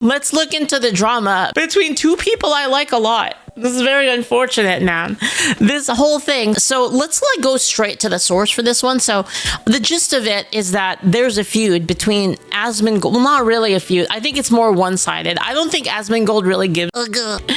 Let's look into the drama between two people I like a lot. This is very unfortunate, man. This whole thing. So let's go straight to the source for this one. So the gist of it is that there's a feud between Asmongold. Well, not really a feud. I think it's more one-sided. I don't think Asmongold really gives a good.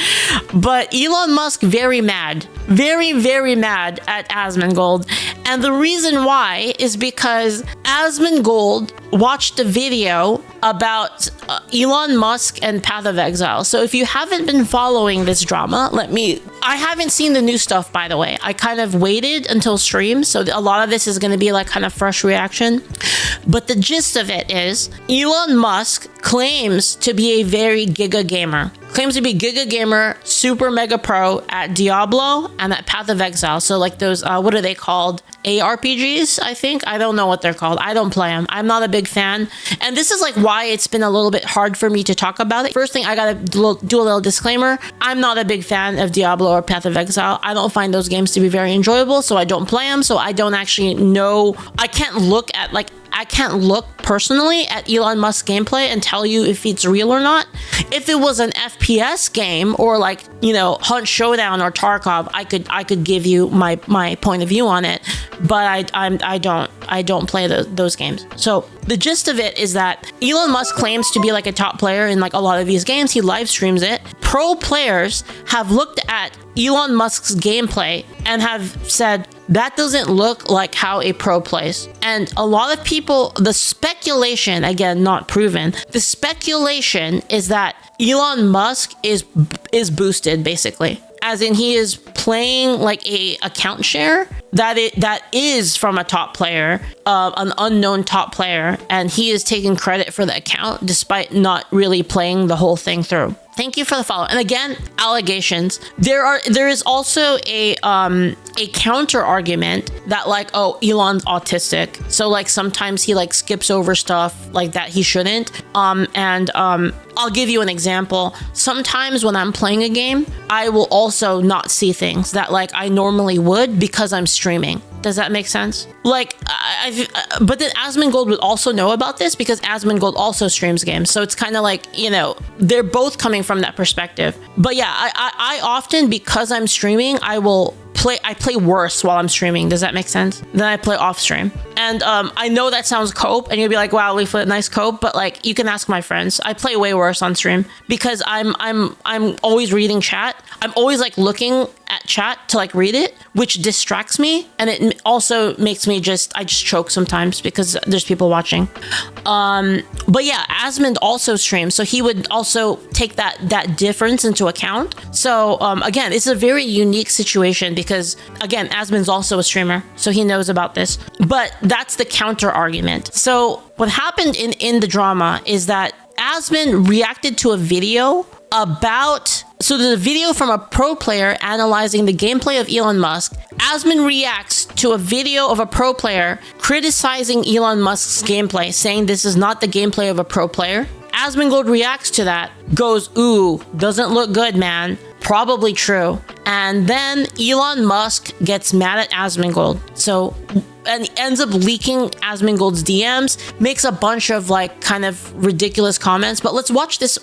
But Elon Musk very mad. Very, very mad at Asmongold. And the reason why is because Asmongold watched a video about Elon Musk and Path of Exile. So if you haven't been following this drama, I haven't seen the new stuff, by the way. I kind of waited until stream, so a lot of this is going to be like kind of fresh reaction. But the gist of it is Elon Musk claims to be a very giga gamer. Claims to be giga gamer, super mega pro at Diablo and at Path of Exile. So like those, what are they called? ARPGs, I think. I don't know what they're called. I don't play them. I'm not a big fan. And this is like why it's been a little bit hard for me to talk about it. First thing, I gotta do a little disclaimer. I'm not a big fan of Diablo or Path of Exile. I don't find those games to be very enjoyable, so I don't play them. So I don't actually know. I can't look personally at Elon Musk gameplay and tell you if it's real or not. If it was an FPS game or like, you know, Hunt Showdown or Tarkov, I could give you my point of view on it, but I don't play those games. So the gist of it is that Elon Musk claims to be like a top player in like a lot of these games. He live streams it. Pro players have looked at Elon Musk's gameplay and have said that doesn't look like how a pro plays. And a lot of people, the speculation, again, not proven, the speculation is that Elon Musk is boosted, basically. As in he is playing like a account share that is from a top player, an unknown top player, and he is taking credit for the account despite not really playing the whole thing through. Thank you for the follow. And again, allegations. There is also a counter argument that like, oh, Elon's autistic. So like sometimes he like skips over stuff like that he shouldn't. I'll give you an example. Sometimes when I'm playing a game, I will also not see things that like I normally would because I'm streaming. Does that make sense? Like, but then Asmongold would also know about this because Asmongold also streams games. So it's kind of like, you know, they're both coming from that perspective. But yeah, I often, because I'm streaming, I play worse while I'm streaming. Does that make sense? Then I play off stream. And I know that sounds cope and you'll be like, wow, Leaflit, nice cope. But like, you can ask my friends. I play way worse on stream because I'm always reading chat. I'm always like looking at chat to like read it, which distracts me. And it also makes me I just choke sometimes because there's people watching. But yeah, Asmond also streams. So he would also take that difference into account. So again, it's a very unique situation because again, Asmond's also a streamer. So he knows about this, but that's the counter argument. So what happened in the drama is that Asmond reacted to a video so there's a video from a pro player analyzing the gameplay of Elon Musk. Asmond reacts to a video of a pro player criticizing Elon Musk's gameplay, saying this is not the gameplay of a pro player. Asmongold reacts to that, goes, ooh, doesn't look good, man. Probably true. And then Elon Musk gets mad at Asmongold. And ends up leaking Asmongold's DMs, makes a bunch of like kind of ridiculous comments. But let's watch this.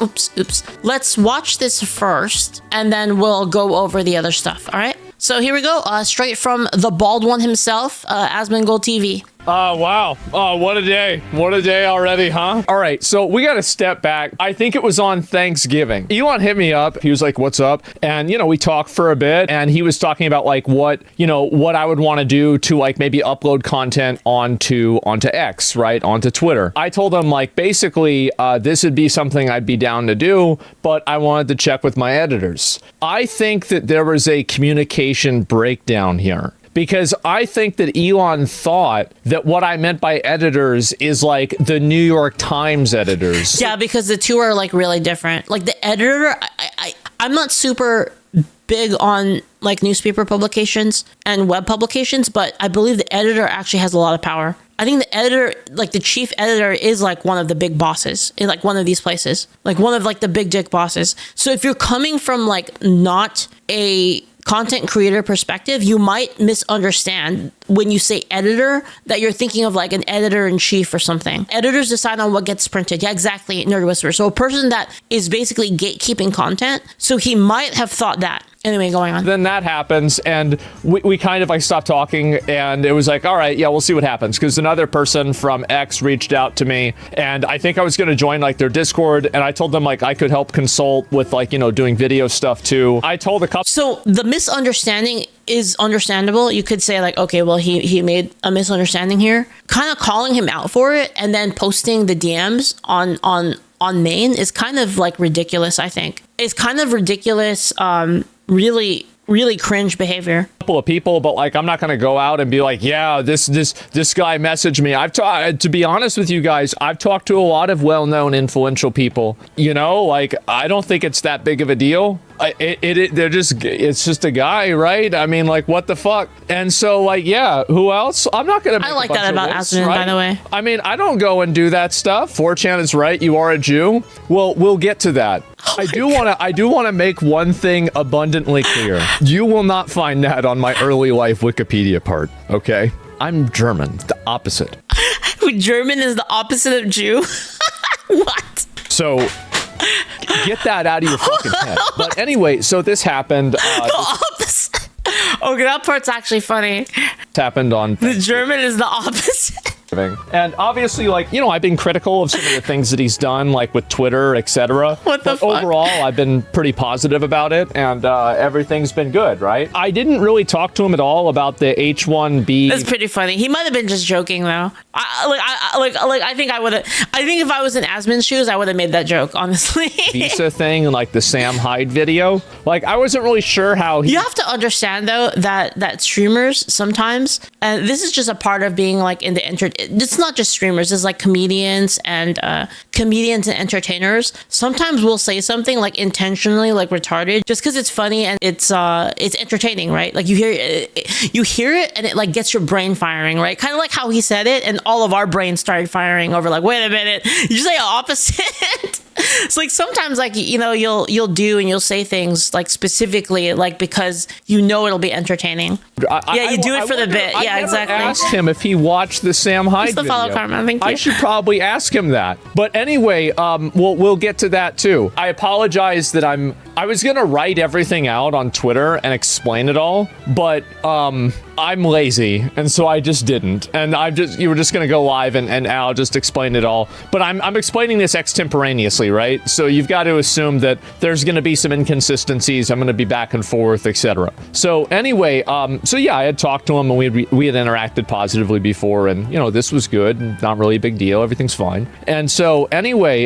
Let's watch this first, and then we'll go over the other stuff. All right. So here we go. Straight from the bald one himself, Asmongold TV. Oh, wow. Oh, what a day. What a day already, huh? All right, so we got to step back. I think it was on Thanksgiving. Elon hit me up. He was like, what's up? And, you know, we talked for a bit and he was talking about like what I would want to do to like maybe upload content onto X, right? Onto Twitter. I told him like, basically, this would be something I'd be down to do, but I wanted to check with my editors. I think that there was a communication breakdown here. Because I think that Elon thought that what I meant by editors is like the New York Times editors. Yeah, because the two are like really different. Like the editor, I'm not super big on like newspaper publications and web publications, but I believe the editor actually has a lot of power. I think the editor, like the chief editor, is like one of the big bosses in like one of these places, like one of like the big dick bosses. So if you're coming from like not a content creator perspective, you might misunderstand when you say editor that you're thinking of like an editor-in-chief or something. Editors decide on what gets printed. Yeah, exactly, Nerd Whisperer. So a person that is basically gatekeeping content, so he might have thought that. Anyway, going on. Then that happens, and we kind of like stopped talking, and it was like, all right, yeah, we'll see what happens. Because another person from X reached out to me, and I think I was going to join like their Discord, and I told them like I could help consult with like, you know, doing video stuff too. I told a couple. So the misunderstanding is understandable. You could say like, okay, well, he made a misunderstanding here. Kind of calling him out for it, and then posting the DMs on main is kind of like ridiculous. I think it's kind of ridiculous. Really cringe behavior. Couple of people, but like I'm not gonna go out and be like, yeah, this guy messaged me. To be honest with you guys, I've talked to a lot of well-known influential people. You know, like I don't think it's that big of a deal. It's just a guy, right? I mean, like, what the fuck? And so, like, yeah, who else? I'm not gonna. I like that about Asmongold, right? By the way. I mean, I don't go and do that stuff. 4chan is right. You are a Jew. Well, we'll get to that. Oh I do want to make one thing abundantly clear. You will not find that on my early life Wikipedia part. Okay, I'm German. The opposite. German is the opposite of Jew. What? So. Get that out of your fucking head. But anyway, so this happened. The opposite. Okay, that part's actually funny. It happened on. The German is the opposite. And obviously, like, you know, I've been critical of some of the things that he's done, like with Twitter, etc. What the fuck? Overall, I've been pretty positive about it, and everything's been good, right? I didn't really talk to him at all about the H-1B. That's pretty funny. He might have been just joking, though. I think if I was in Asmon's shoes, I would have made that joke, honestly. Visa thing and like the Sam Hyde video. Like, I wasn't really sure how he. You have to understand though that streamers sometimes, and this is just a part of being like in the it's not just streamers, it's like comedians and entertainers. Sometimes we'll say something like intentionally like retarded just because it's funny and it's entertaining, right? Like you hear it and it like gets your brain firing, right? Kind of like how he said it and all of our brains started firing over like, wait a minute, you say opposite. It's like sometimes like, you know, you'll do and you'll say things like specifically like because you know it'll be entertaining. You do it for the bit. Yeah, exactly. I asked him if he watched the Sam Hyde video. Follow Karma. Thank you. I should probably ask him that. But anyway, we'll get to that too. I apologize that I was gonna write everything out on Twitter and explain it all, but I'm lazy, and so I just didn't. And you were just gonna go live and I'll just explain it all. But I'm explaining this extemporaneously, right? So you've got to assume that there's gonna be some inconsistencies. I'm gonna be back and forth, etc. So anyway, so yeah, I had talked to him and we had interacted positively before, and you know this was good, not really a big deal, everything's fine. And so anyway,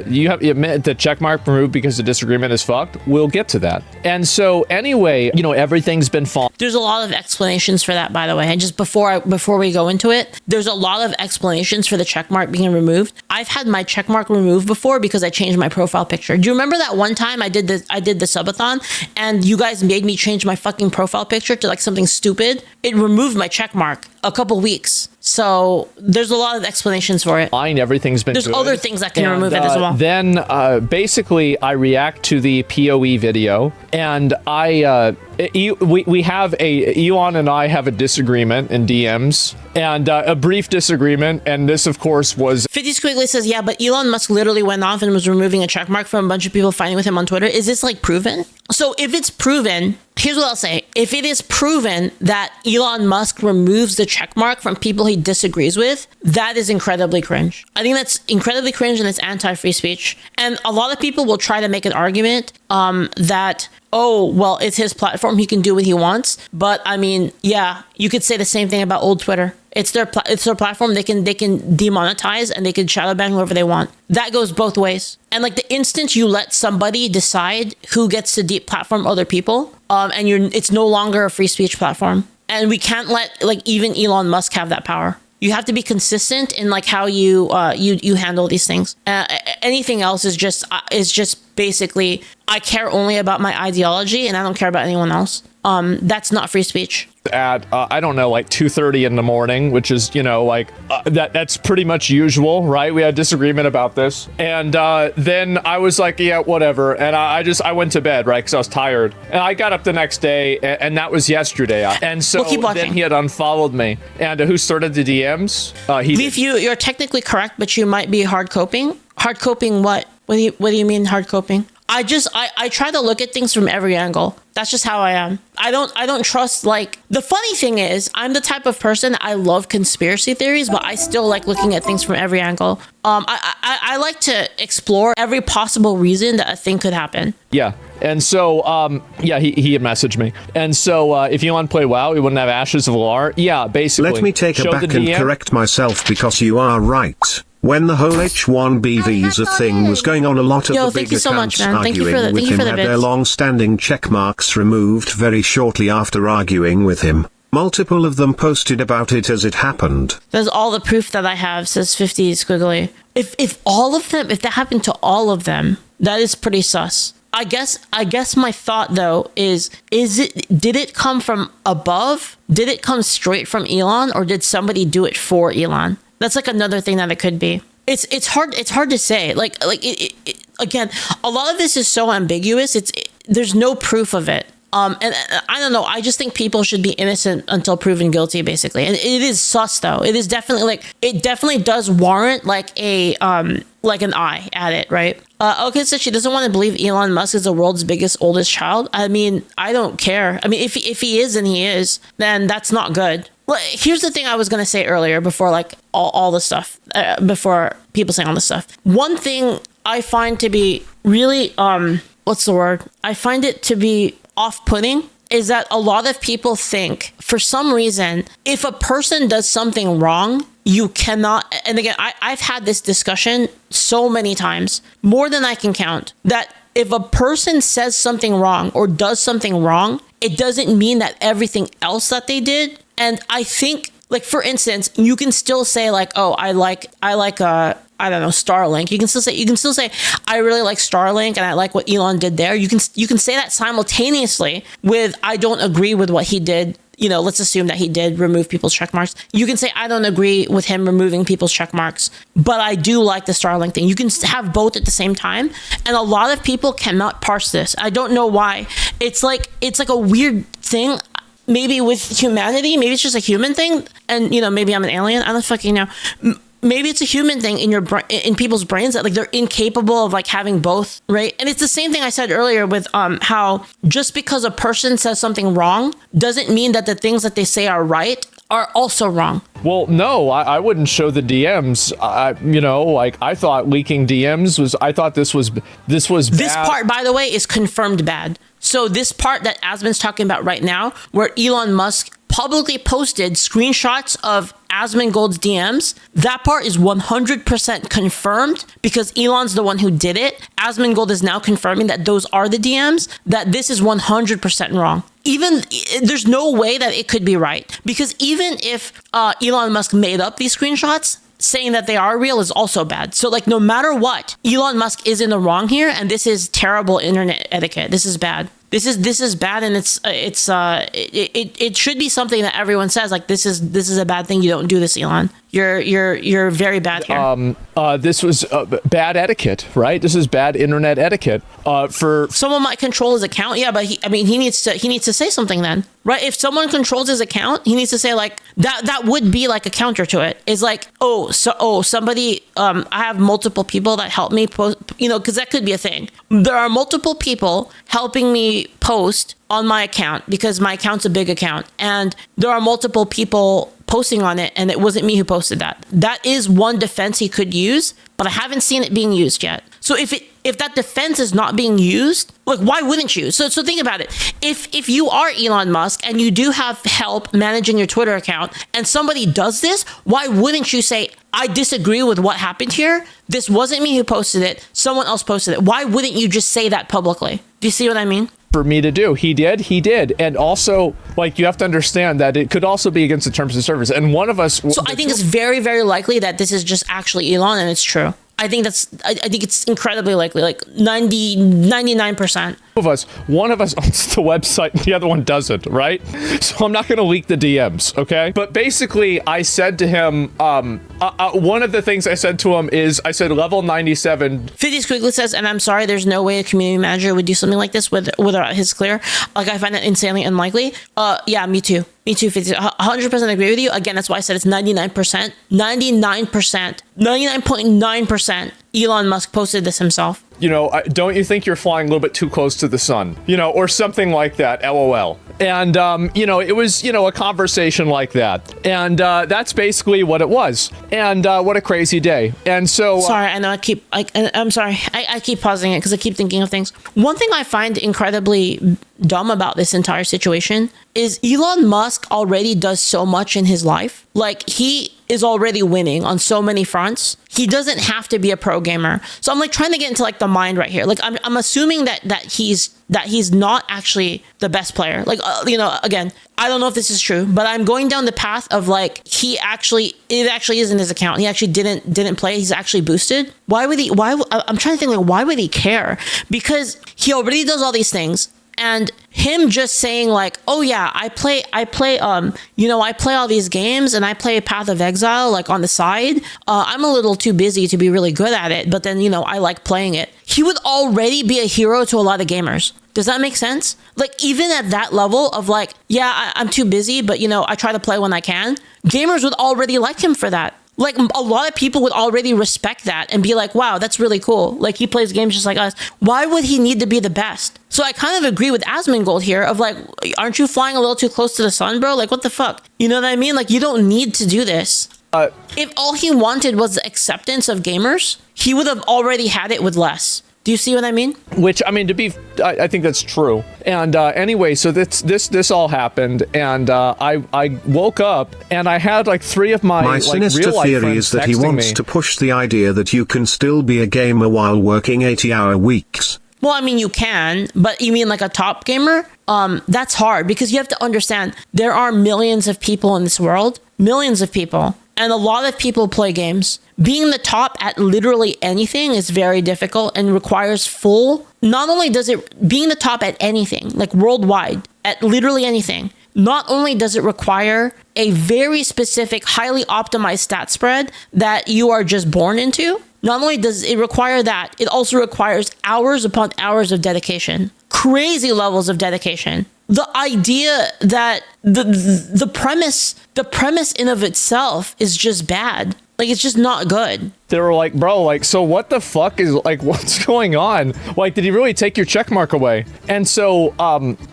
you admit the checkmark removed because the disagreement is fucked. We'll get to that. And so anyway, you know, everything's been fine. There's a lot of explanations for that, by the way. And just before we go into it, there's a lot of explanations for the checkmark being removed. I've had my checkmark removed before because I changed my profile picture. Do you remember that one time I did the subathon and you guys made me change my fucking profile picture to like something stupid? It removed my checkmark a couple weeks. So there's a lot of explanations for it. Fine, everything's been There's good. other things that can remove it as well. Then basically I react to the PoE video, and we have Elon and I have a disagreement in DMs, and a brief disagreement, and this of course was 50 Squiggly says, yeah, but Elon Musk literally went off and was removing a checkmark from a bunch of people fighting with him on Twitter. Is this like proven? So if it's proven, here's what I'll say. If it is proven that Elon Musk removes the checkmark from people he disagrees with, that is incredibly cringe. I think that's incredibly cringe and it's anti-free speech. And a lot of people will try to make an argument that, oh, well, it's his platform. He can do what he wants. But I mean, yeah, you could say the same thing about old Twitter. It's their platform. They can demonetize and they can shadow ban whoever they want. That goes both ways. And like the instant you let somebody decide who gets to deplatform other people, and it's no longer a free speech platform. And we can't let like even Elon Musk have that power. You have to be consistent in like how you handle these things. Anything else is just basically I care only about my ideology and I don't care about anyone else. that's not free speech. At I don't know, like 2:30 in the morning, which is, you know, like that's pretty much usual, right? We had disagreement about this, and then I was like, yeah, whatever, and I went to bed, right, because I was tired, and I got up the next day, and that was yesterday, and so We'll keep watching. then he had unfollowed me, and who started the DMs? He Leaf, you're technically correct, but you might be hard coping. Hard coping what? What do you mean hard coping? I try to look at things from every angle. That's just how I am. I don't trust, like, the funny thing is, I'm the type of person, I love conspiracy theories, but I still like looking at things from every angle. I like to explore every possible reason that a thing could happen. Yeah. And so, yeah, he had messaged me. And so, if Elon played WoW, he wouldn't have Ashes of Lar. Yeah, basically. Let me take a back and correct myself, because you are right. When the whole H1B visa thing was going on, a lot of the big accounts arguing with him had their long-standing check marks removed very shortly after arguing with him. Multiple of them posted about it as it happened. There's all the proof that I have, says 50 squiggly. If all of them, if that happened to all of them, that is pretty sus. I guess my thought though did it come from above? Did it come straight from Elon, or did somebody do it for Elon? That's like another thing that it could be. It's hard to say. Like again, a lot of this is so ambiguous. There's no proof of it. And I don't know. I just think people should be innocent until proven guilty, basically. And it is sus, though. It is definitely it definitely does warrant like an eye at it, right? Okay, so she doesn't want to believe Elon Musk is the world's biggest, oldest child. I mean, I don't care. I mean, if he is and he is, then that's not good. Well, here's the thing I was gonna say earlier before like all the stuff, before people saying all this stuff. One thing I find to be really what's the word? I find it to be off-putting is that a lot of people think for some reason if a person does something wrong, you cannot, and again, I've had this discussion so many times, more than I can count, that if a person says something wrong or does something wrong, it doesn't mean that everything else that they did. And I think, like, for instance, you can still say like, oh, I like I don't know, Starlink. You can still say I really like Starlink and I like what Elon did there. You can say that simultaneously with I don't agree with what he did. You know, let's assume that he did remove people's check marks. You can say I don't agree with him removing people's check marks, but I do like the Starlink thing. You can have both at the same time, and a lot of people cannot parse this. I don't know why. It's like a weird thing. Maybe with humanity, maybe it's just a human thing, and you know, maybe I'm an alien. I don't fucking know. Maybe it's a human thing in people's brains that like they're incapable of like having both, right? And it's the same thing I said earlier with how just because a person says something wrong doesn't mean that the things that they say are right are also wrong. Well, no, I wouldn't show the DMs. You know, like I thought leaking DMs was. I thought this was bad. This part, by the way, is confirmed bad. So this part that Asmon's talking about right now, where Elon Musk publicly posted screenshots of Asmongold's DMs, that part is 100% confirmed because Elon's the one who did it. Asmongold is now confirming that those are the DMs, that this is 100% wrong. Even there's no way that it could be right, because even if Elon Musk made up these screenshots, saying that they are real is also bad. So like no matter what, Elon Musk is in the wrong here, and this is terrible internet etiquette. This is bad. This is bad, and it should be something that everyone says like this is a bad thing. You don't do this, Elon. You're very bad here. This was bad etiquette, right? This is bad internet etiquette. For someone might control his account, yeah, but he needs to say something then, right? If someone controls his account, he needs to say like that would be like a counter to it. It's like somebody I have multiple people that help me post, you know, because that could be a thing. There are multiple people helping me post on my account because my account's a big account, and there are multiple people posting on it, and it wasn't me who posted that. That is one defense he could use, but I haven't seen it being used yet. So if that defense is not being used, like why wouldn't you? So think about it. If you are Elon Musk and you do have help managing your Twitter account and somebody does this, why wouldn't you say, I disagree with what happened here. This wasn't me who posted it. Someone else posted it. Why wouldn't you just say that publicly? Do you see what I mean? For me to do. He did. And also, like, you have to understand that it could also be against the terms of service. And one of us... So I think it's very, very likely that this is just actually Elon and it's true. I think it's incredibly likely, like 99%. of us, one of us owns the website and the other one doesn't, right? So I'm not going to leak the DMs, okay? But basically, I said to him, one of the things I said to him is, I said, level 97. 50 Squiggly says, and I'm sorry, there's no way a community manager would do something like this without his clear. Like, I find that insanely unlikely. Yeah, me too. Me too, 50. 100% agree with you. Again, that's why I said it's 99%. 99.9% Elon Musk posted this himself. You know, don't you think you're flying a little bit too close to the sun? You know, or something like that, LOL. And, you know, it was, you know, a conversation like that. And that's basically what it was. And what a crazy day. And so... Sorry, I know I'm sorry. I keep pausing it because I keep thinking of things. One thing I find incredibly dumb about this entire situation is Elon Musk already does so much in his life. Like, he is already winning on so many fronts. He doesn't have to be a pro gamer. So I'm like trying to get into like the mind right here. Like I'm assuming that he's not actually the best player. Like, you know, again, I don't know if this is true, but I'm going down the path of like, it actually isn't his account. He actually didn't play. He's actually boosted. I'm trying to think, like, why would he care? Because he already does all these things. And him just saying like, oh yeah, I play all these games and I play Path of Exile like on the side. I'm a little too busy to be really good at it, but then, you know, I like playing it. He would already be a hero to a lot of gamers. Does that make sense? Like, even at that level of like, yeah, I'm too busy, but you know, I try to play when I can. Gamers would already like him for that. Like, a lot of people would already respect that and be like, wow, that's really cool. Like, he plays games just like us. Why would he need to be the best? So I kind of agree with Asmongold here of like, aren't you flying a little too close to the sun, bro? Like, what the fuck? You know what I mean? Like, you don't need to do this. If all he wanted was the acceptance of gamers, he would have already had it with less. Do you see what I mean? Which, I mean, I think that's true. And anyway, so this all happened, and I woke up, and I had like 3 of my like, sinister theory is that he wants to push the idea that you can still be a gamer while working 80-hour weeks. Well, I mean, you can, but you mean like a top gamer? That's hard because you have to understand there are millions of people in this world, millions of people, and a lot of people play games. Being the top at literally anything is very difficult and requires not only does it, being the top at anything, like worldwide, at literally anything, not only does it require a very specific, highly optimized stat spread that you are just born into, not only does it require that, it also requires hours upon hours of dedication, crazy levels of dedication. The idea that the premise in of itself is just bad. Like, it's just not good. They were like, bro, like, so what the fuck is, like, what's going on? Like, did he really take your checkmark away? And so,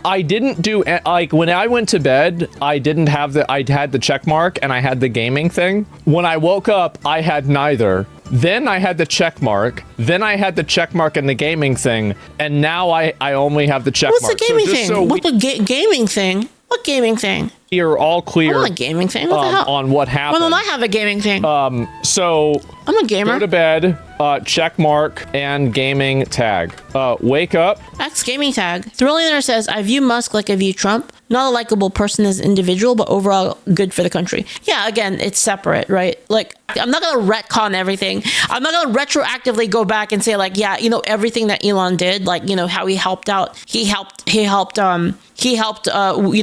I didn't do, like, when I went to bed, I had the checkmark and I had the gaming thing. When I woke up, I had neither. Then I had the checkmark. Then I had the checkmark and the gaming thing. And now I only have the checkmark. What's the gaming thing? What's the gaming thing? What gaming thing? You're all clear. I'm a gaming thing. What the hell? On what happened. Why don't I have a gaming thing? So I'm a gamer. Go to bed, checkmark, and gaming tag. Wake up. X gaming tag. Thrillionaire says, I view Musk like I view Trump. Not a likable person as an individual, but overall good for the country. Yeah, again, it's separate, right? Like, I'm not going to retcon everything. I'm not going to retroactively go back and say like, yeah, you know, everything that Elon did, like, you know, how he helped out. He helped, you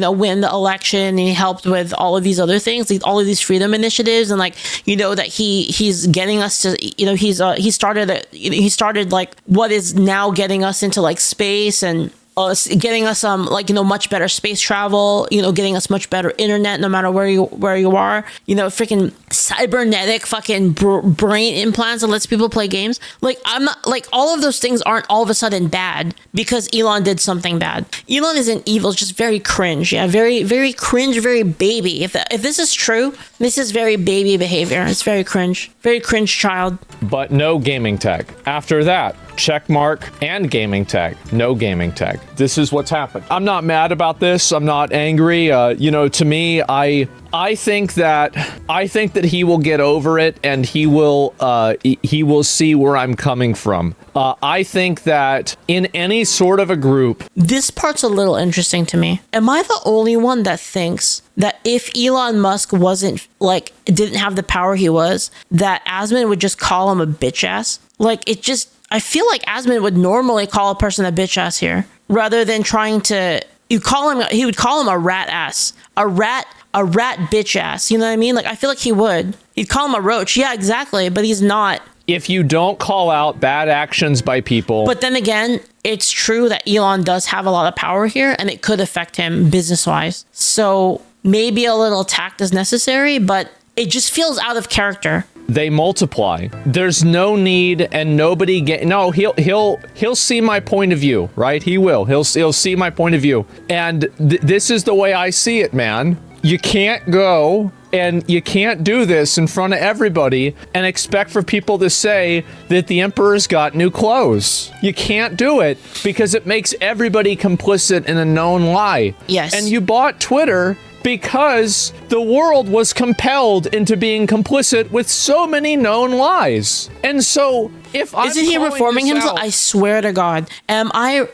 know, win the election. And he helped with all of these other things, like all of these freedom initiatives. And like, you know, that he's getting us to, you know, he started like what is now getting us into like space and getting us like, you know, much better space travel, you know, getting us much better internet no matter where you are, you know, freaking cybernetic fucking brain implants that lets people play games. Like, I'm not like, all of those things aren't all of a sudden bad because Elon did something bad. Elon isn't evil, it's just very cringe. Yeah, very, very cringe, very baby. If this is true, this is very baby behavior. It's very cringe child. But no gaming tag. After that, checkmark and gaming tag. No gaming tag. This is what's happened. I'm not mad about this. I'm not angry. You know, to me, I think that he will get over it and he will see where I'm coming from. I think that in any sort of a group. This part's a little interesting to me. Am I the only one that thinks that if Elon Musk didn't have the power he was, that Asmon would just call him a bitch ass? Like, I feel like Asmon would normally call a person a bitch ass here. rather than trying to, he would call him a rat ass, a rat bitch ass. You know what I mean? Like, I feel like he would. He'd call him a roach. Yeah, exactly. But he's not. If you don't call out bad actions by people. But then again, it's true that Elon does have a lot of power here, and it could affect him business-wise. So maybe a little tact is necessary, but it just feels out of character. They multiply. There's no need, and nobody he'll see my point of view, right? He will. He'll see my point of view. And this is the way I see it, man. You can't go and you can't do this in front of everybody and expect for people to say that the emperor's got new clothes. You can't do it because it makes everybody complicit in a known lie. Yes. And you bought Twitter because the world was compelled into being complicit with so many known lies. And so if I'm Isn't he reforming himself? I swear to God. Am I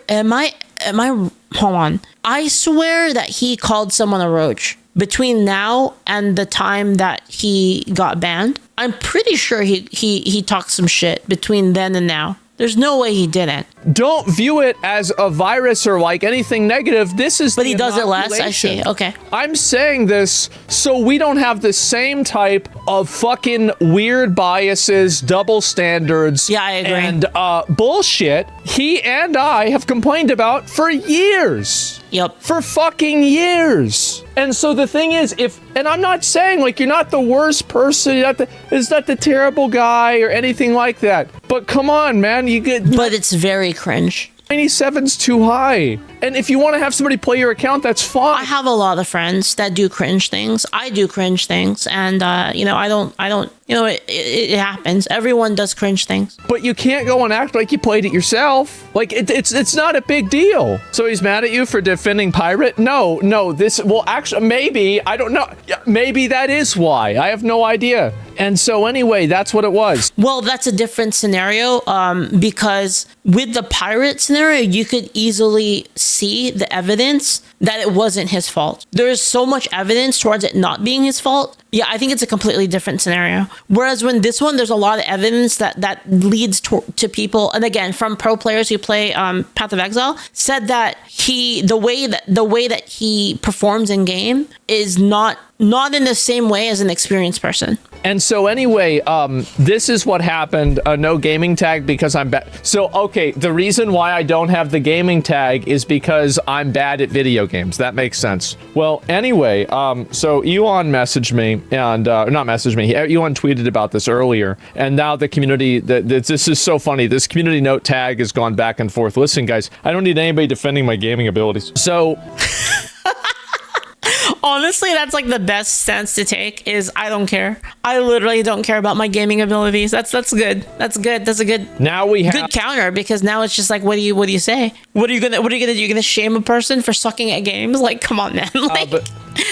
hold on. I swear that he called someone a roach between now and the time that he got banned. I'm pretty sure he talked some shit between then and now. There's no way he didn't. Don't view it as a virus or like anything negative. This is But he does it less, I see. Okay. I'm saying this so we don't have the same type of fucking weird biases, double standards, yeah, I agree. And bullshit he and I have complained about for years. Yep. For fucking years. And so the thing is, and I'm not saying like you're not the worst person, it's not the terrible guy or anything like that. But come on, man, But it's very cringe. 97's too high. And if you want to have somebody play your account, that's fine. I have a lot of friends that do cringe things. I do cringe things, and I don't. It happens. Everyone does cringe things. But you can't go and act like you played it yourself. Like it's not a big deal. So he's mad at you for defending Pirate? No. Actually, maybe, I don't know. Maybe that is why. I have no idea. And so anyway, that's what it was. Well, that's a different scenario, because with the pirate scenario, you could easily see the evidence that it wasn't his fault. There's so much evidence towards it not being his fault. Yeah, I think it's a completely different scenario. Whereas when this one, there's a lot of evidence that leads to people, and again, from pro players who play Path of Exile, said that the way that he performs in game is not in the same way as an experienced person. And so anyway, this is what happened. No gaming tag because I'm bad. So, okay, the reason why I don't have the gaming tag is because I'm bad at video games. That makes sense. Well, anyway, so Elon messaged me, and not messaged me. Elon tweeted about this earlier, and now the community, this is so funny. This community note tag has gone back and forth. Listen, guys, I don't need anybody defending my gaming abilities. So... Honestly, that's like the best stance to take is I don't care. I literally don't care about my gaming abilities. That's good. That's good. That's a good good counter, because now it's just like, what do you say? What are you gonna do? You're gonna shame a person for sucking at games? Like, come on, man. Like, but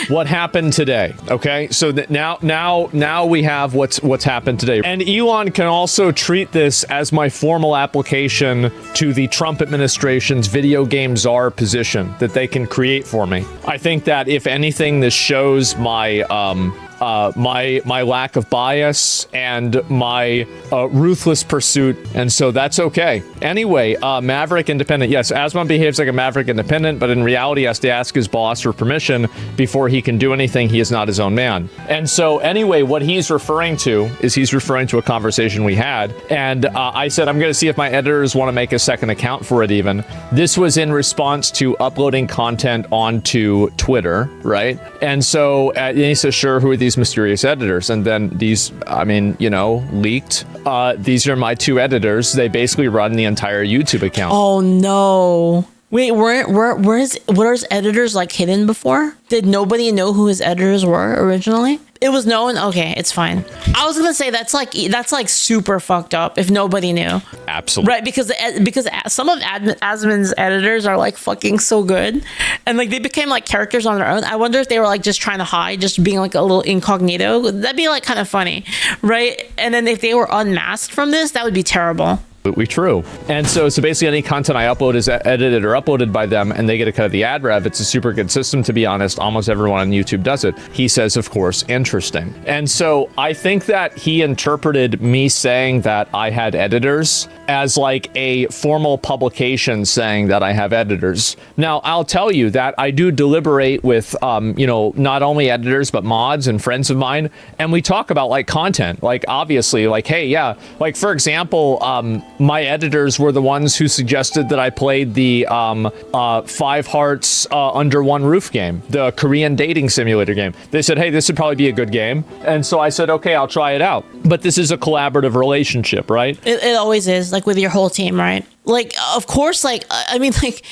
what happened today? Okay, so that now we have what's happened today, and Elon can also treat this as my formal application to the Trump administration's video game czar position that they can create for me. I think that if anything, this shows my my lack of bias and my ruthless pursuit, and so that's okay. Anyway, Maverick Independent. Yes, Asmon behaves like a Maverick Independent, but in reality has to ask his boss for permission before he can do anything. He is not his own man. And so anyway, what he's referring to a conversation we had, and I said I'm going to see if my editors want to make a second account for it even. This was in response to uploading content onto Twitter, right? And so and he says, sure, who are these mysterious editors? And then these, leaked. These are my two editors. They basically run the entire YouTube account. Oh no. Wait, were his editors like hidden before? Did nobody know who his editors were originally? It was known? Okay, it's fine. I was gonna say that's like super fucked up if nobody knew. Absolutely. Right, because some of Asmon's editors are like fucking so good, and like they became like characters on their own. I wonder if they were like just trying to hide, just being like a little incognito. That'd be like kind of funny, right? And then if they were unmasked from this, that would be terrible. absolutely true. And so basically any content I upload is edited or uploaded by them, and they get a cut of the ad rev. It's a super good system, to be honest. Almost everyone on YouTube does it. He says, of course, interesting. And so I think that he interpreted me saying that I had editors as like a formal publication saying that I have editors. Now, I'll tell you that I do deliberate with, not only editors, but mods and friends of mine. And we talk about like content, like obviously like, hey, yeah, like for example, my editors were the ones who suggested that I played the 5 Hearts Under One Roof game, the Korean dating simulator game. They said, hey, this would probably be a good game. And so I said, okay, I'll try it out. But this is a collaborative relationship, right? It always is, like with your whole team, right? Like, of course, like, I mean, like,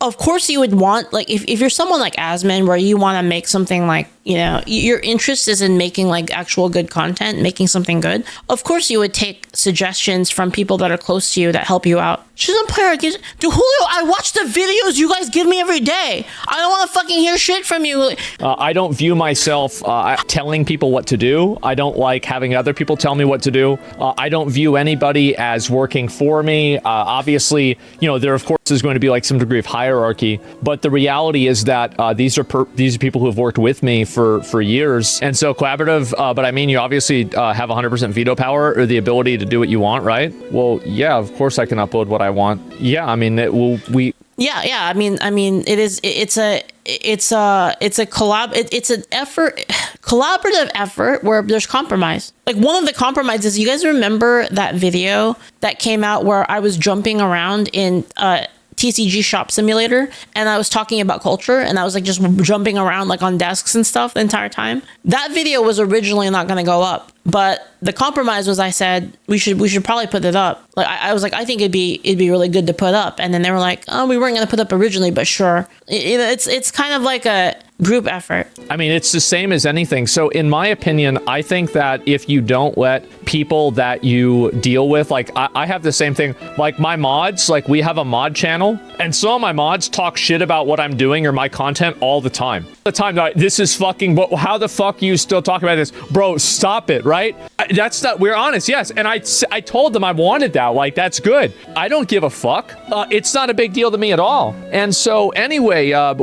of course you would want, like, if you're someone like Asmon where you want to make something like, your interest is in making like actual good content, making something good. Of course you would take suggestions from people that are close to you that help you out. She doesn't play our games. Dude, Julio, I watch the videos you guys give me every day. I don't want to fucking hear shit from you. I don't view myself telling people what to do. I don't like having other people tell me what to do. I don't view anybody as working for me. Obviously, there of course is going to be like some degree of hierarchy, but the reality is that these are people who have worked with me for years. And so collaborative, but I mean, you obviously have 100% veto power or the ability to do what you want, right? Well, yeah, of course I can upload what I want. Yeah, I mean, Yeah. I mean, it's an collaborative effort where there's compromise. Like one of the compromises, you guys remember that video that came out where I was jumping around in TCG Shop Simulator and I was talking about culture and I was like just jumping around like on desks and stuff the entire time? That video was originally not going to go up, but the compromise was I said we should probably put it up. Like I was like, I think it'd be really good to put up, and then they were like, oh, we weren't going to put up originally, but sure. It's kind of like a group effort. I mean, it's the same as anything. So in my opinion, I think that if you don't let people that you deal with, like I have the same thing, like my mods, like we have a mod channel and some of my mods talk shit about what I'm doing or my content all the time. This is fucking, but how the fuck you still talking about this? Bro, stop it, right? That's not, we're honest, yes. And I told them I wanted that, like that's good. I don't give a fuck. It's not a big deal to me at all. And so anyway,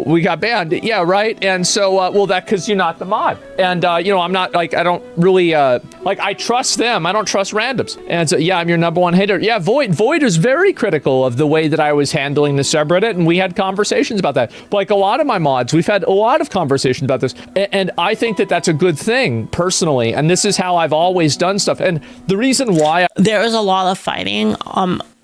we got banned. Yeah, right? And so, well, because you're not the mod. And, I'm not, like, I don't really, I trust them. I don't trust randoms. And so, yeah, I'm your number one hater. Yeah, Void is very critical of the way that I was handling the subreddit, and we had conversations about that. But, like, a lot of my mods, we've had a lot of conversations about this. And I think that that's a good thing, personally. And this is how I've always done stuff. And the reason why... There is a lot of fighting,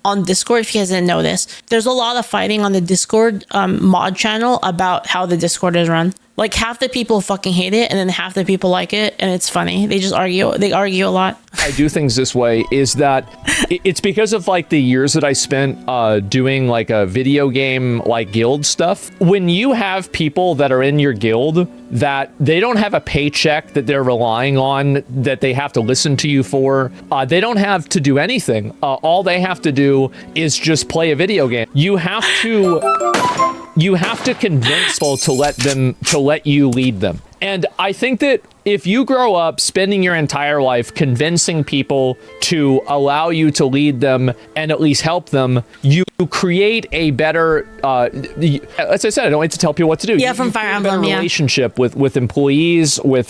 on Discord, if you guys didn't know this, there's a lot of fighting on the Discord mod channel about how the Discord is run. Like half the people fucking hate it and then half the people like it, and it's funny. They just argue. They argue a lot. I do things this way is that it's because of like the years that I spent doing like a video game like guild stuff. When you have people that are in your guild that they don't have a paycheck that they're relying on, that they have to listen to you for, they don't have to do anything. All they have to do is just play a video game. You have to convince people to let you lead them. And I think that if you grow up spending your entire life convincing people to allow you to lead them and at least help them, you create a better, as I said, I don't like to tell people what to do. Yeah, from Fire Emblem, relationship with employees, with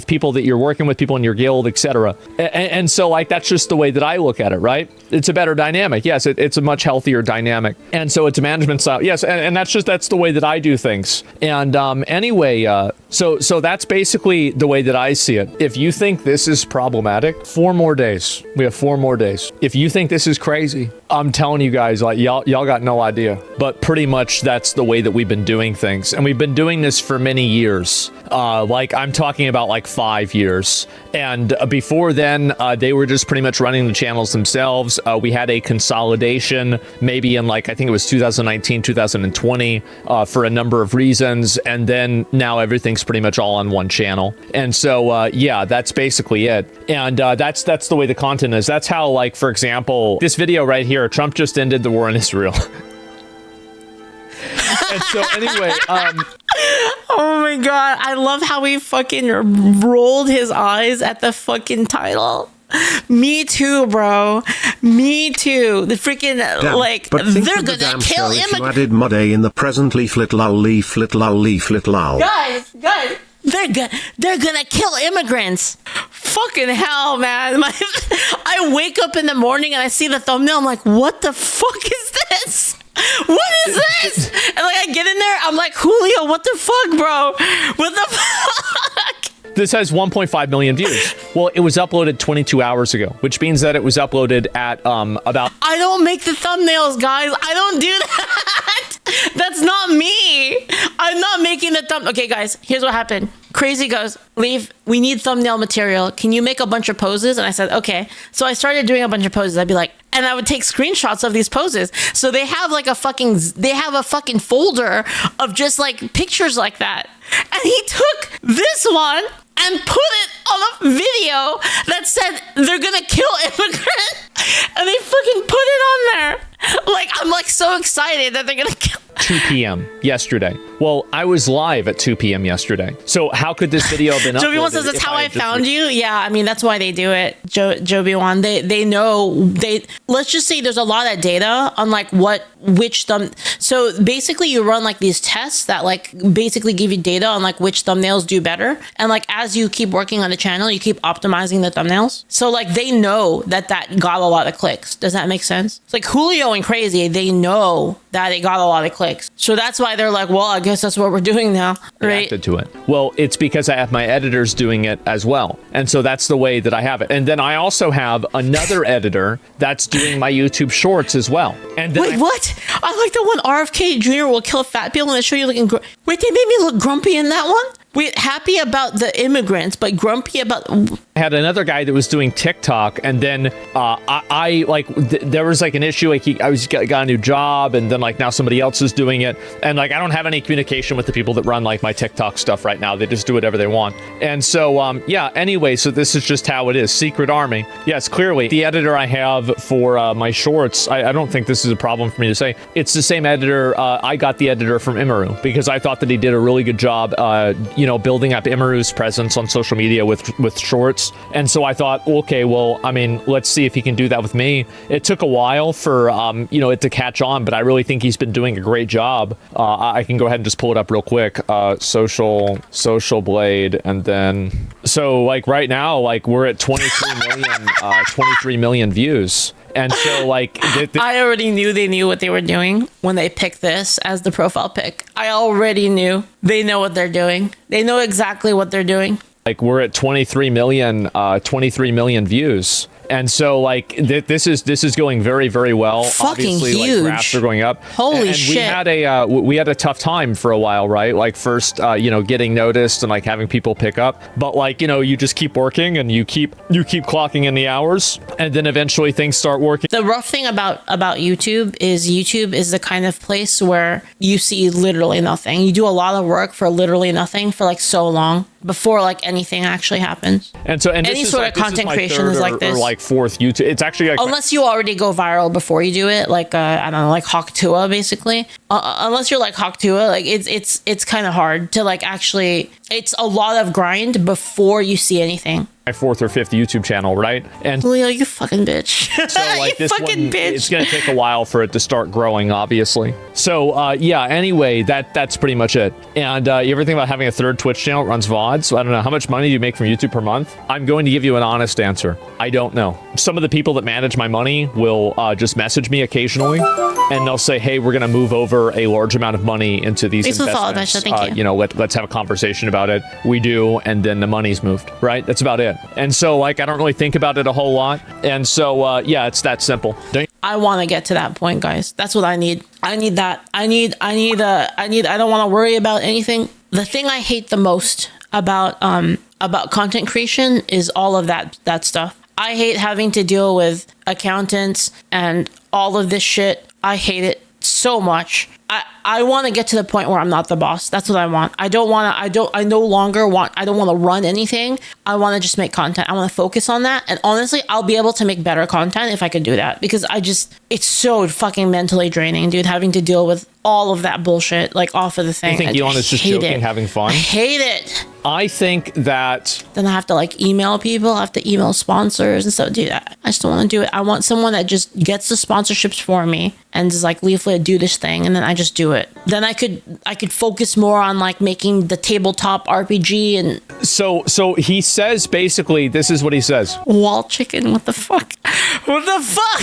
people that you're working with, people in your guild, etc. And so, like, that's just the way that I look at it, right? It's a better dynamic. Yes, it's a much healthier dynamic. And so it's a management style. Yes, and that's the way that I do things. And anyway, so that's basically the way that I see it. If you think this is problematic, 4 more days. We have 4 more days. If you think this is crazy, I'm telling you guys, like, y'all got no idea. But pretty much that's the way that we've been doing things. And we've been doing this for many years. Like, I'm talking about like 5 years. And before then, they were just pretty much running the channels themselves. We had a consolidation, maybe in like, I think it was 2019, 2020, for a number of reasons. And then now everything's pretty much all on one channel. And so, yeah, that's basically it. And that's the way the content is. That's how, like, for example, this video right here, Trump just ended the war in Israel. And so anyway, oh my god, I love how he fucking rolled his eyes at the fucking title. Me too, bro. Me too. The freaking, Damn, like, but think they're of the gonna damn kill show if you immigrants. added Mudday in the present Leaflit lol, Leaflit lol, Leaflit lol. Guys, they're gonna kill immigrants. Fucking hell, man. I wake up in the morning and I see the thumbnail. I'm like, what the fuck is this? What is this? And like, I get in there, I'm like, Julio, what the fuck, bro? What the fuck? This has 1.5 million views. Well, it was uploaded 22 hours ago, which means that it was uploaded at about... I don't make the thumbnails, guys. I don't do that. That's not me. I'm not making the thumb. Okay, guys, here's what happened. Crazy goes, Leaf, we need thumbnail material. Can you make a bunch of poses? And I said, okay. So I started doing a bunch of poses. I'd be like, and I would take screenshots of these poses. So they have like a fucking folder of just like pictures like that. And he took this one and put it on a video that said they're gonna kill immigrants, and they fucking put it on there. Like, I'm like so excited that they're gonna kill. 2 p.m. yesterday. Well, I was live at 2 p.m. yesterday. So how could this video have been uploaded? Joby1 says that's how I found you. Yeah, I mean, that's why they do it. Joby1, they know, let's just say there's a lot of data on like which thumb. So basically you run like these tests that like basically give you data on like which thumbnails do better. And like, as you keep working on the channel, you keep optimizing the thumbnails. So like, they know that got a lot of clicks. Does that make sense? It's like Julio and Crazy, they know that it got a lot of clicks. So that's why they're like, well, I guess that's what we're doing now, right? Reacted to it. Well, it's because I have my editors doing it as well. And so that's the way that I have it. And then I also have another editor that's doing my YouTube shorts as well. And then wait, what? I like the one RFK Jr. will kill fat people and they show you looking wait, they made me look grumpy in that one? Wait, happy about the immigrants, but grumpy about... I had another guy that was doing TikTok, and then I like there was like an issue. Like I got a new job, and then like now somebody else is doing it, and like I don't have any communication with the people that run like my TikTok stuff right now. They just do whatever they want. And so yeah. Anyway, so this is just how it is. Secret army. Yes, clearly the editor I have for my shorts. I don't think this is a problem for me to say. It's the same editor. I got the editor from Imaru because I thought that he did a really good job. Building up Imaru's presence on social media with shorts. And so I thought, okay, well, I mean, let's see if he can do that with me. It took a while for, it to catch on, but I really think he's been doing a great job. I can go ahead and just pull it up real quick. Social Blade. And then, so like right now, like we're at 23 million views. And so, like... I already knew they knew what they were doing when they picked this as the profile pic. I already knew. They know what they're doing. They know exactly what they're doing. Like, we're at 23 million views. And so, like, this is going very, very well. Fucking obviously, huge. like, graphs are going up. Holy shit. We had a tough time for a while, right? Like, first, getting noticed and, like, having people pick up. But, like, you just keep working and you keep clocking in the hours. And then eventually things start working. The rough thing about YouTube is the kind of place where you see literally nothing. You do a lot of work for literally nothing for, like, so long before, like, anything actually happens. And so, any sort of content creation is like this. Or like fourth YouTube. It's actually like unless you already go viral before you do it, like I don't know, like Hawktua basically. Unless you're like Hawktua, like it's kind of hard to like actually. It's a lot of grind before you see anything. My fourth or fifth YouTube channel, right? And Julio, you fucking bitch. So like you this fucking one, bitch. It's gonna take a while for it to start growing, obviously. So yeah. Anyway, that's pretty much it. And you ever think about having a third Twitch channel that runs VODs? So I don't know how much money do you make from YouTube per month. I'm going to give you an honest answer. I don't know. Some of the people that manage my money will just message me occasionally, and they'll say, "Hey, we're gonna move over a large amount of money into these investments. Thank you. Let's have a conversation about it." We do, and then the money's moved. Right? That's about it. And so, like, I don't really think about it a whole lot. And so, yeah, it's that simple. I want to get to that point, guys. That's what I need. I need that. I don't want to worry about anything. The thing I hate the most about content creation is all of that stuff. I hate having to deal with accountants and all of this shit. I hate it so much. I want to get to the point where I'm not the boss. That's what I want. I don't want to run anything. I want to just make content. I want to focus on that. And honestly, I'll be able to make better content if I could do that, because it's so fucking mentally draining, dude, having to deal with all of that bullshit like off of the thing. You think Elon is just joking, having fun? I hate it. I think that... Then I have to like email people, I have to email sponsors and stuff. Dude, I just don't want to do it. I want someone that just gets the sponsorships for me and is like, Leaflit, do this thing, and then I just do it. Then I could focus more on like making the tabletop RPG. And so he says, basically, this is what he says. Wall chicken, what the fuck? What the fuck?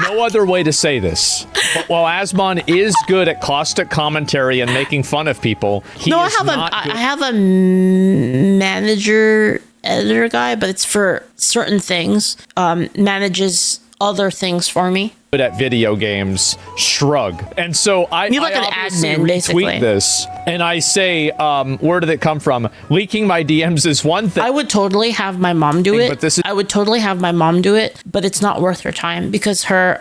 No other way to say this. But while Asmon is good at caustic commentary and making fun of people, I have a manager editor guy, but it's for certain things. Manages other things for me. Good at video games, shrug. And so I an admin, basically. This and I say, where did it come from? Leaking my DMs is one thing. I would totally have my mom do it. I would totally have my mom do it, but it's not worth her time because her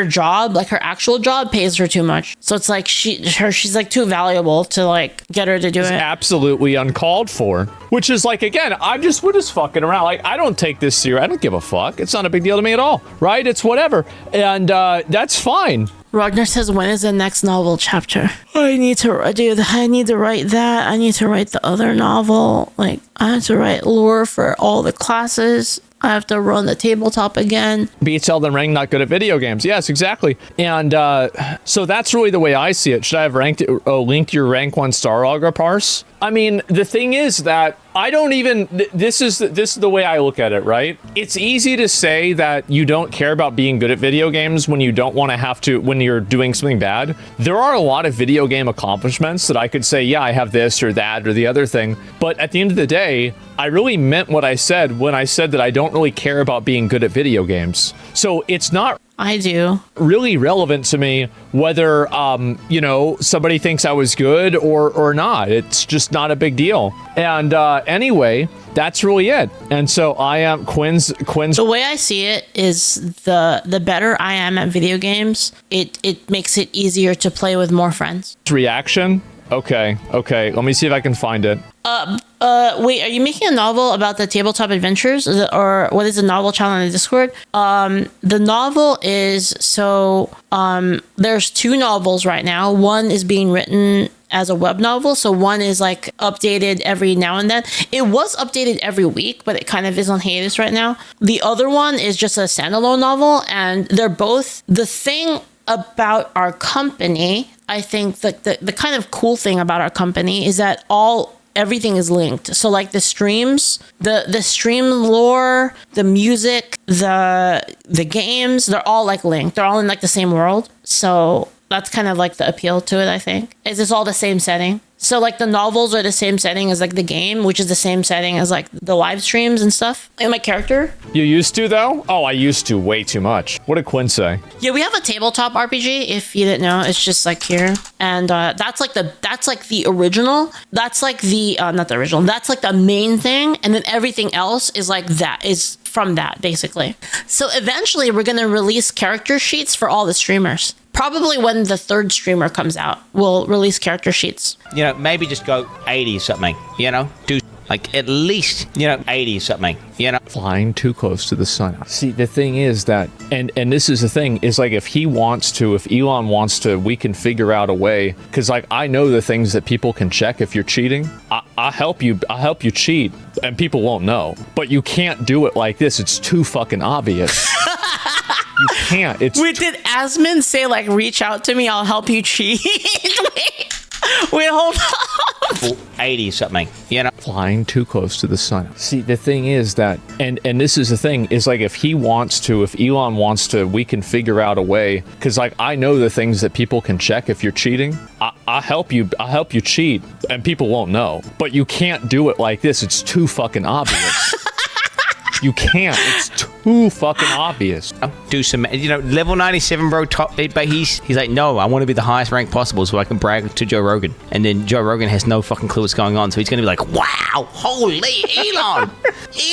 job, like her actual job, pays her too much. So it's like she's like too valuable to like get her to do it. Absolutely uncalled for. Which is like, again, we're just fucking around. Like, I don't take this serious. I don't give a fuck. It's not a big deal to me at all, right? It's whatever. And that's fine. Ragnar says, when is the next novel chapter? I need to write that. I need to write the other novel. Like, I have to write lore for all the classes. I have to run the tabletop again. Beats Elden Ring, not good at video games. Yes, exactly. And so that's really the way I see it. Should I have linked your rank 1 star auger parse? I mean, the thing is that I don't even, this is the way I look at it, right? It's easy to say that you don't care about being good at video games when you don't want to have to, when you're doing something bad. There are a lot of video game accomplishments that I could say, yeah, I have this or that or the other thing. But at the end of the day, I really meant what I said when I said that I don't really care about being good at video games. So it's not I do. really relevant to me whether, somebody thinks I was good or not. It's just not a big deal. And anyway, that's really it. And so I am Quinn's. The way I see it is the better I am at video games, it makes it easier to play with more friends. Reaction? Okay. Let me see if I can find it. Wait, are you making a novel about the tabletop adventures, or what is the novel channel on the Discord? The novel is there's 2 novels right now. One is being written as a web novel, so one is like updated every now and then. It was updated every week, but it kind of is on hiatus right now. The other one is just a standalone novel, and they're both the thing about our company. I think that the kind of cool thing about our company is that everything is linked. So like the streams, the stream lore, the music, the games, they're all like linked. They're all in like the same world. So that's kind of like the appeal to it, I think. It's all the same setting. So like the novels are the same setting as like the game, which is the same setting as like the live streams and stuff. And my character. You used to though? Oh, I used to way too much. What did Quinn say? Yeah, we have a tabletop RPG. If you didn't know, it's just like here, and that's like the original. That's like the not the original. That's like the main thing, and then everything else is like that is from that basically. So eventually, we're gonna release character sheets for all the streamers. Probably when the 3rd streamer comes out, we'll release character sheets. Maybe just go 80 something, do like at least, 80 something, Flying too close to the sun. See, the thing is that, and this is the thing, is like if Elon wants to, we can figure out a way, because like I know the things that people can check if you're cheating. I'll help you cheat, and people won't know. But you can't do it like this. It's too fucking obvious. You can't. Wait, did Asmon say like, reach out to me, I'll help you cheat? Wait, hold on. 80 something, Flying too close to the sun. See, the thing is that, and this is the thing, is like if Elon wants to, we can figure out a way, because like I know the things that people can check if you're cheating. I'll help you cheat, and people won't know. But you can't do it like this. It's too fucking obvious. You can't. It's too fucking obvious. Do some, level 97, bro, top, but he's like, no, I want to be the highest rank possible so I can brag to Joe Rogan. And then Joe Rogan has no fucking clue what's going on. So he's going to be like, wow, holy Elon.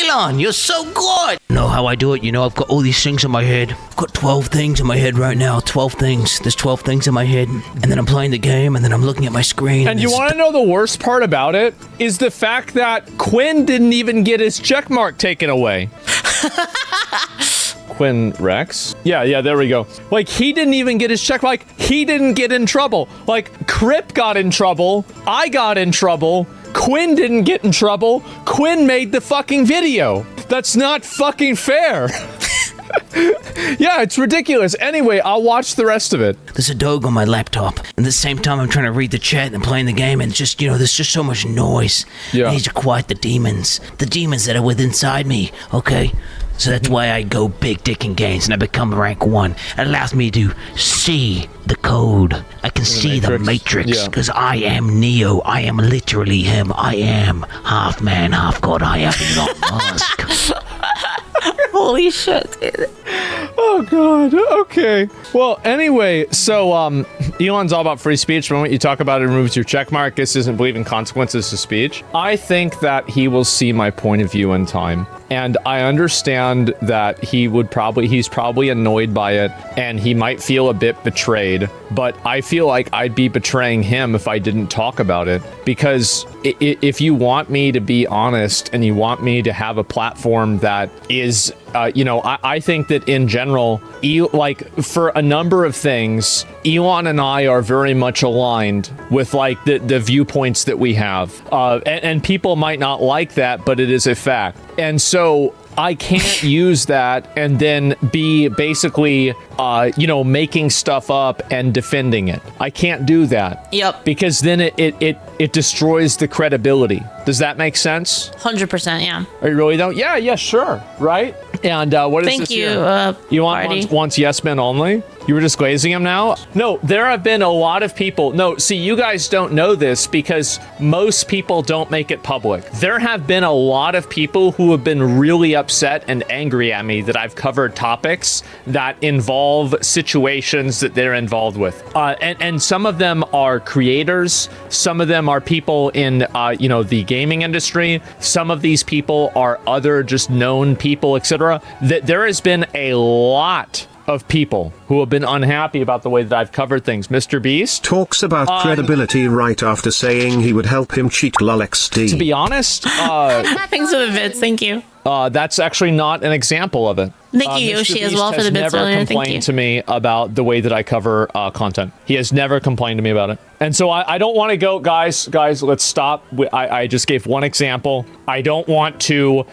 Elon, you're so good. know how I do it. You know, I've got all these things in my head. I've got 12 things in my head right now. 12 things. There's 12 things in my head. And then I'm playing the game, and then I'm looking at my screen. And you want to know the worst part about it? Is the fact that Quinn didn't even get his checkmark taken away. Quinn Rex? Yeah, there we go. Like, he didn't even get his check. Like, he didn't get in trouble. Like, Crip got in trouble. I got in trouble. Quinn didn't get in trouble. Quinn made the fucking video. That's not fucking fair. Yeah, it's ridiculous. Anyway, I'll watch the rest of it. There's a dog on my laptop, and at the same time I'm trying to read the chat and playing the game, and just, you know, there's just so much noise. Yeah. I need to quiet the demons that are within inside me, okay? So that's why I go big dick in games, and I become rank 1. It allows me to see the code. I can see the Matrix, because I am Neo. I am literally him. I am half man, half god. I am Elon Musk. Holy shit, dude. Oh god. Okay. Well, anyway, so Elon's all about free speech. The moment you talk about it, removes your checkmark. This isn't believing consequences to speech. I think that he will see my point of view in time. And I understand that he's probably annoyed by it, and he might feel a bit betrayed, but I feel like I'd be betraying him if I didn't talk about it. Because if you want me to be honest and you want me to have a platform that is, I think that in general, like, for a number of things, Elon and I are very much aligned with, like, the viewpoints that we have. And people might not like that, but it is a fact. And so I can't use that and then be basically, making stuff up and defending it. I can't do that. Yep. Because then it destroys the credibility. Does that make sense? 100%, yeah. Are you really don't? Yeah, sure. Right? And what is this here? Thank you, You want wants yes men only? You were just glazing him now? No, there have been a lot of people. No, see, you guys don't know this because most people don't make it public. There have been a lot of people who have been really upset and angry at me that I've covered topics that involve situations that they're involved with. And some of them are creators. Some of them are people in, the gaming industry. Some of these people are other just known people, etc. That there has been a lot of people who have been unhappy about the way that I've covered things. Mr. Beast talks about credibility right after saying he would help him cheat LOLXD. To be honest, thanks for the bits. Thank you. That's actually not an example of it. Thank you, Yoshi, as well, for the bits earlier. Thank you. He has never complained to me about the way that I cover content. He has never complained to me about it. And so I don't want to go, guys, let's stop. I just gave one example. I don't want to,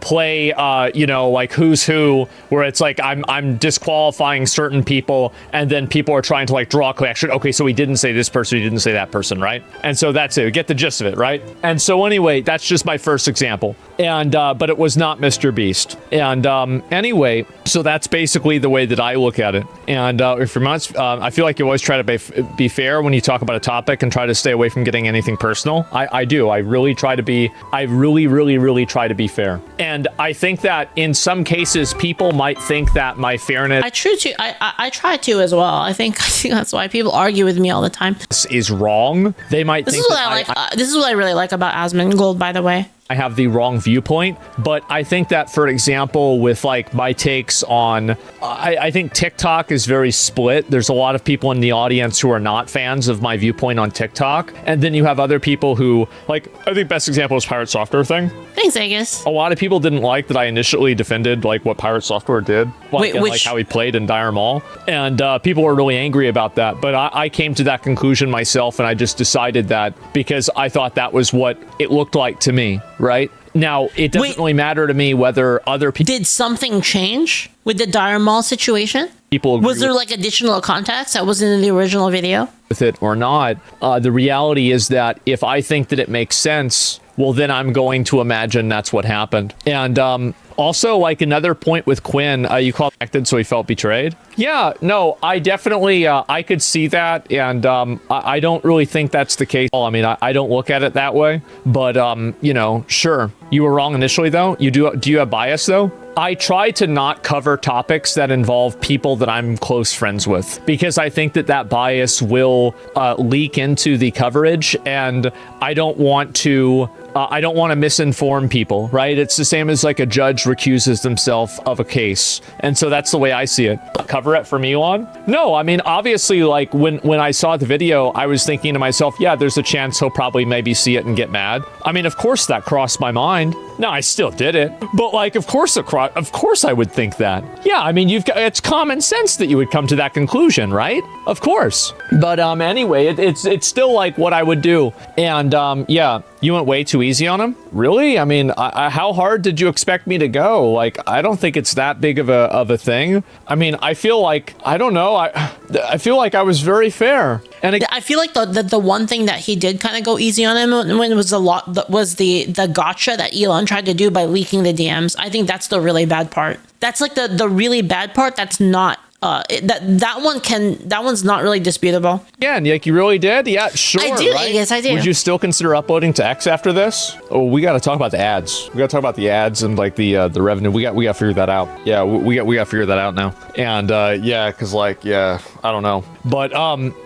play, like who's who, where it's like I'm disqualifying certain people, and then people are trying to like draw a connection. Okay, so he didn't say this person, he didn't say that person, right? And so that's it. We get the gist of it, right? And so anyway, that's just my first example. And but it was not Mr. Beast. And anyway, so that's basically the way that I look at it. And if you're not, I feel like you always try to be fair when you talk about a topic and try to stay away from getting anything personal. I do. I really try to be. I really try to be fair. And I think that in some cases, people might think that my fairness. I try to as well. I think that's why people argue with me all the time. Is wrong. They might. This is what I like. This is what I really like about Asmongold, by the way. I have the wrong viewpoint, but I think that, for example, with like my takes on, I think TikTok is very split. There's a lot of people in the audience who are not fans of my viewpoint on TikTok. And then you have other people who, like, I think best example is Pirate Software thing. Thanks, Angus. A lot of people didn't like that I initially defended like what Pirate Software did, like how he played in Dire Maul. And people were really angry about that. But I came to that conclusion myself, and I just decided that because I thought that was what it looked like to me. Right? Now, it doesn't really matter to me whether other people... Did something change with the Dire Maul situation? Was there like additional context that wasn't in the original video? With it or not, the reality is that if I think that it makes sense, well, then I'm going to imagine that's what happened. And also, like another point with Quinn, you called acted, so he felt betrayed. Yeah, no, I definitely, I could see that, and I don't really think that's the case. I mean, I don't look at it that way, but, sure. You were wrong initially, though. Do you have bias, though? I try to not cover topics that involve people that I'm close friends with, because I think that bias will leak into the coverage, and I don't want to I don't want to misinform people, right? It's the same as like a judge recuses themselves of a case. And so that's the way I see it. Cover it from Elon? No, I mean, obviously, like when I saw the video, I was thinking to myself, yeah, there's a chance he'll probably maybe see it and get mad. I mean, of course that crossed my mind. No, I still did it. But like, of course I would think that. Yeah, I mean, it's common sense that you would come to that conclusion, right? Of course. But anyway, it's still like what I would do. And yeah, you went way too easy on him? Really? I mean, how hard did you expect me to go? Like, I don't think it's that big of a thing. I mean, I feel like, I don't know, I feel like I was very fair. And I feel like the one thing that he did kind of go easy on him when it was the gotcha that Elon tried to do by leaking the DMs. I think that's the really bad part. That's like the really bad part. That's not that one's not really disputable. Yeah, and like you really did? Yeah, sure. I do. Right? Yes, I do. Would you still consider uploading to X after this? Oh, we got to talk about the ads. We got to talk about the ads and like the revenue. We got to figure that out. Yeah, we got to figure that out now. And yeah, because like I don't know. But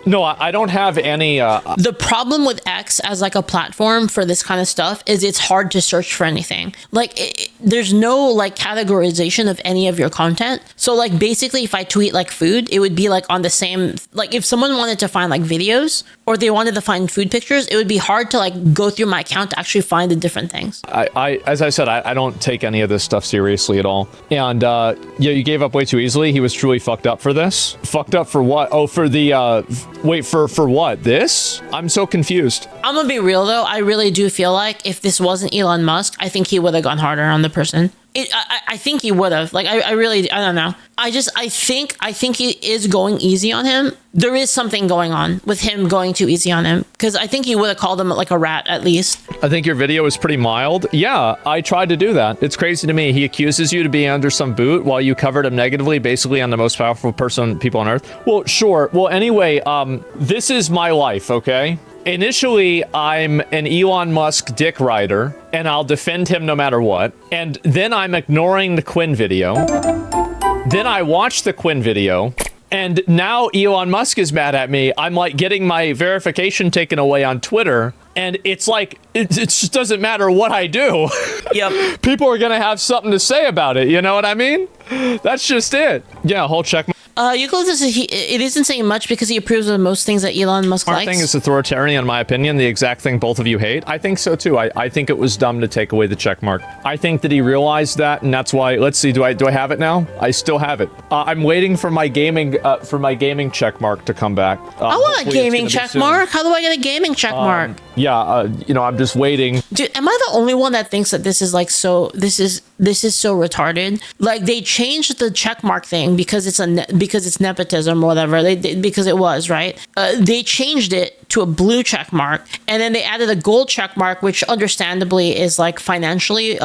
no, I don't have any. The problem with X as like a platform for this kind of stuff is it's hard to search for anything. Like there's no like categorization of any of your content. So like basically, if I tweet like food, it would be like on the same. Like if someone wanted to find like videos or they wanted to find food pictures, it would be hard to like go through my account to actually find the different things. As I said, I don't take any of this stuff seriously at all. And yeah, you gave up way too easily. He was truly fucked up for this. Fucked up for what? Oh, for the wait, for what? This? I'm so confused. I'm gonna be real though. I really do feel like if this wasn't Elon Musk, I think he would have gone harder on the person. I think he would have. Like, I really, I don't know. I think he is going easy on him. There is something going on with him going too easy on him because I think he would have called him like a rat at least. I think your video was pretty mild. Yeah, I tried to do that. It's crazy to me. He accuses you to be under some boot while you covered him negatively, basically on the most powerful people on earth. Well, sure. Well, anyway, this is my life, okay? Initially, I'm an Elon Musk dick rider, and I'll defend him no matter what. And then I'm ignoring the Quinn video. Then I watch the Quinn video, and now Elon Musk is mad at me. I'm like getting my verification taken away on Twitter, and it's like, it just doesn't matter what I do. Yep. People are gonna have something to say about it, you know what I mean? That's just it. Yeah, whole check. Eucalyptus, it isn't saying much because he approves of most things that Elon Musk likes. Our thing is authoritarian, in my opinion, the exact thing both of you hate. I think so too. I think it was dumb to take away the check mark. I think that he realized that, and that's why. Let's see. Do I have it now? I still have it. I'm waiting for my gaming check mark to come back. I want a gaming check mark. How do I get a gaming check mark? Yeah, you know, I'm just waiting. Dude, am I the only one that thinks that this is like so? This is so retarded. Like they changed the check mark thing because it's nepotism or whatever. Because it was right. They changed it to a blue check mark, and then they added a gold check mark, which understandably is like financially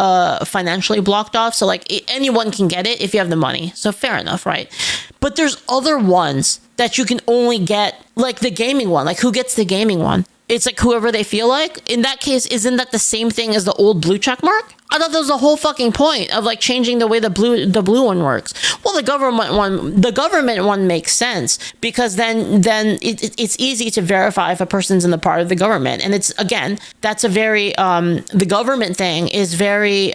blocked off. So like anyone can get it if you have the money. So fair enough, right? But there's other ones that you can only get, like the gaming one. Like who gets the gaming one? It's like whoever they feel like. In that case, isn't that the same thing as the old blue check mark? I thought that was the whole fucking point of like changing the way the blue one works. Well, the government one makes sense because then it's easy to verify if a person's in the part of the government. And it's, again, that's a very the government thing is very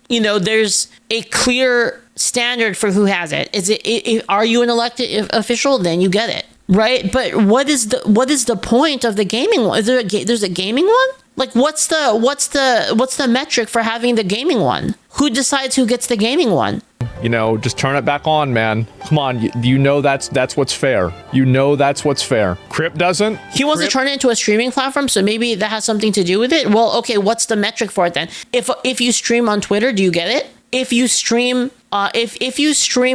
there's a clear standard for who has it. Are you an elected official? Then you get it. Right, but what is the point of the gaming one? Is there's a gaming one? Like, what's the metric for having the gaming one? Who decides who gets the gaming one? You know, just turn it back on, man. Come on, you know that's what's fair. You know that's what's fair. Crypt doesn't. He wants to turn it into a streaming platform, so maybe that has something to do with it. Well, okay, what's the metric for it then? If you stream on Twitter, do you get it? If you stream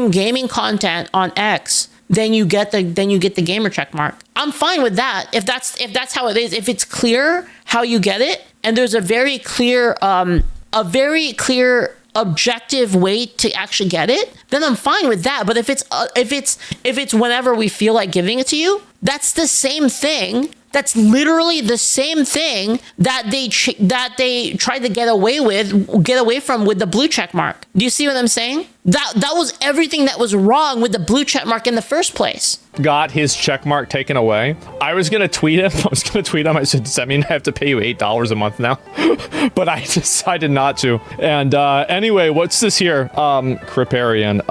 gaming content on X, then you get the gamer check mark. I'm fine with that if that's how it is. If it's clear how you get it, and there's a very clear objective way to actually get it, then I'm fine with that. But if it's whenever we feel like giving it to you, that's the same thing That's literally the same thing that they tried to get away from with the blue check mark. Do you see what I'm saying? That was everything that was wrong with the blue check mark in the first place. Got his check mark taken away. I was gonna tweet him. I said, does that mean I have to pay you $8 a month now? But I decided not to. And anyway, what's this here? Criparian.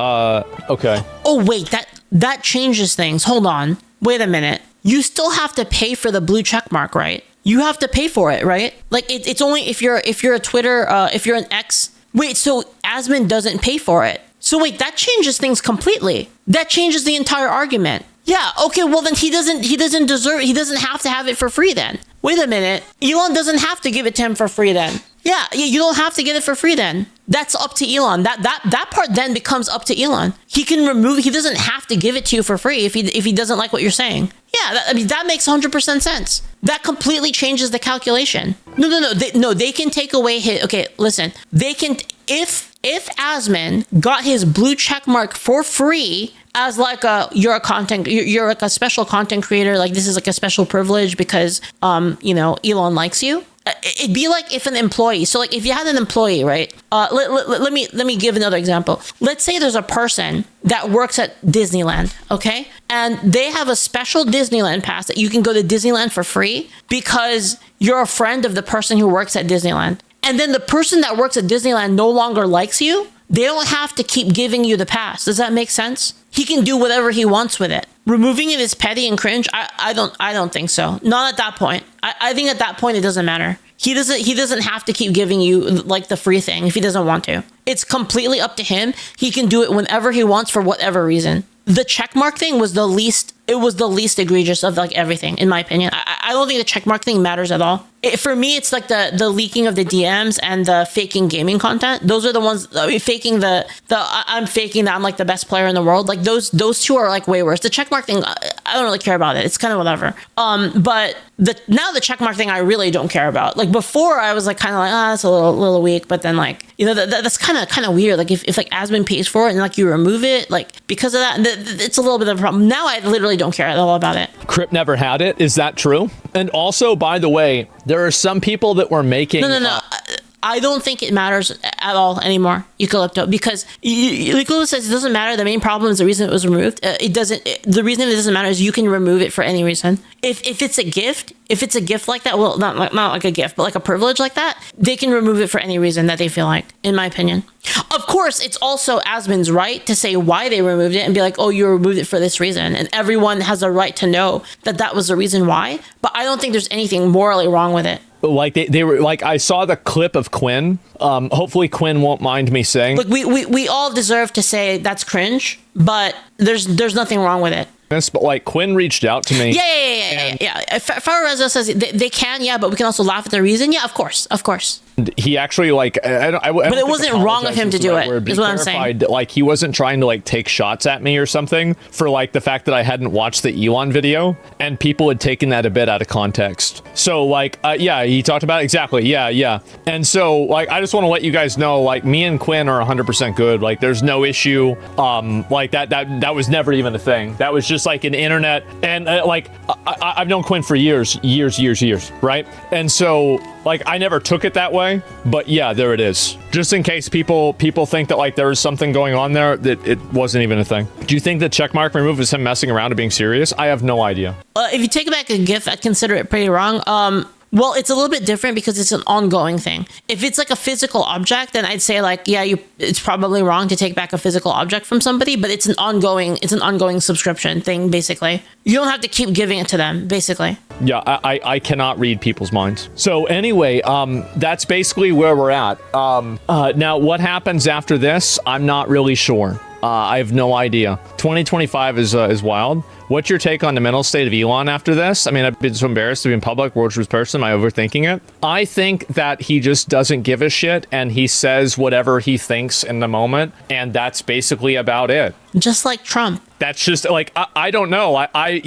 Okay. Oh wait, that changes things. Hold on. Wait a minute. You still have to pay for the blue check mark, right? You have to pay for it, right? Like it's only if you're a Twitter, if you're an X. Wait, so Asmon doesn't pay for it. So wait, that changes things completely. That changes the entire argument. Yeah, okay, well then he doesn't have to have it for free then. Wait a minute. Elon doesn't have to give it to him for free then. Yeah, you don't have to get it for free then. That's up to Elon. That part then becomes up to Elon. He doesn't have to give it to you for free if he doesn't like what you're saying. Yeah, that makes 100% sense. That completely changes the calculation. No, they can take away his, okay, listen. They can, if Asmon got his blue check mark for free as like you're like a special content creator, like this is like a special privilege because Elon likes you. It'd be like if an employee, so like if you had an employee, right? Let me give another example. Let's say there's a person that works at Disneyland, okay? And they have a special Disneyland pass that you can go to Disneyland for free because you're a friend of the person who works at Disneyland. And then the person that works at Disneyland no longer likes you. They don't have to keep giving you the pass. Does that make sense? He can do whatever he wants with it. Removing it is petty and cringe. I don't think so. Not at that point. I think at that point it doesn't matter. He doesn't have to keep giving you like the free thing if he doesn't want to. It's completely up to him. He can do it whenever he wants for whatever reason. The checkmark thing was the least egregious of like everything, in my opinion. I don't think the checkmark thing matters at all. For me, it's like the leaking of the DMs and the faking gaming content. Those are the ones faking I'm faking that I'm like the best player in the world. Like those two are like way worse. The checkmark thing, I don't really care about it. It's kind of whatever. But now the checkmark thing, I really don't care about. Like before, I was like kind of like, that's a little weak. But then like, that's kind of weird. Like if like Asmon pays for it and like you remove it, like because of that, it's a little bit of a problem. Now I literally don't care at all about it. Crip never had it. Is that true? And also, by the way, there are some people that were making... No. I don't think it matters at all anymore, Eucalypto, because Eucalypto says it doesn't matter. The main problem is the reason it was removed. The reason it doesn't matter is you can remove it for any reason. If it's a gift like that, well, not like a gift, but like a privilege like that, they can remove it for any reason that they feel like, in my opinion. Of course, it's also Asmon's right to say why they removed it and be like, oh, you removed it for this reason. And everyone has a right to know that was the reason why. But I don't think there's anything morally wrong with it. Like they were like, I saw the clip of Quinn. Hopefully Quinn won't mind me saying. Look, we all deserve to say that's cringe, but there's nothing wrong with it. But like Quinn reached out to me. Yeah. Farah says they can, yeah, but we can also laugh at the reason. Yeah, of course. He actually like, but it wasn't wrong of him to do it. Is what I'm saying. Like he wasn't trying to like take shots at me or something for like the fact that I hadn't watched the Elon video, and people had taken that a bit out of context. So like, yeah, he talked about it. Exactly. Yeah. And so like, I just want to let you guys know, like me and Quinn are 100% good. Like there's no issue. Like that was never even a thing. That was just like an internet, and like I've known Quinn for years, right? And so like I never took it that way, but yeah, there it is. Just in case people think that like there was something going on there, that it wasn't even a thing. Do you think the checkmark remove is him messing around and being serious? I have no idea. If you take back a gift, I'd consider it pretty wrong. Well, it's a little bit different because it's an ongoing thing. If it's like a physical object, then I'd say like, yeah, it's probably wrong to take back a physical object from somebody, but it's an ongoing subscription thing, basically. You don't have to keep giving it to them, basically. Yeah, I cannot read people's minds. So anyway, that's basically where we're at. Now, what happens after this, I'm not really sure. I have no idea. 2025 is wild. What's your take on the mental state of Elon after this? I mean, I've been so embarrassed to be in public. World's worst person. Am I overthinking it? I think that he just doesn't give a shit and he says whatever he thinks in the moment. And that's basically about it. Just like Trump. That's just like, I don't know. I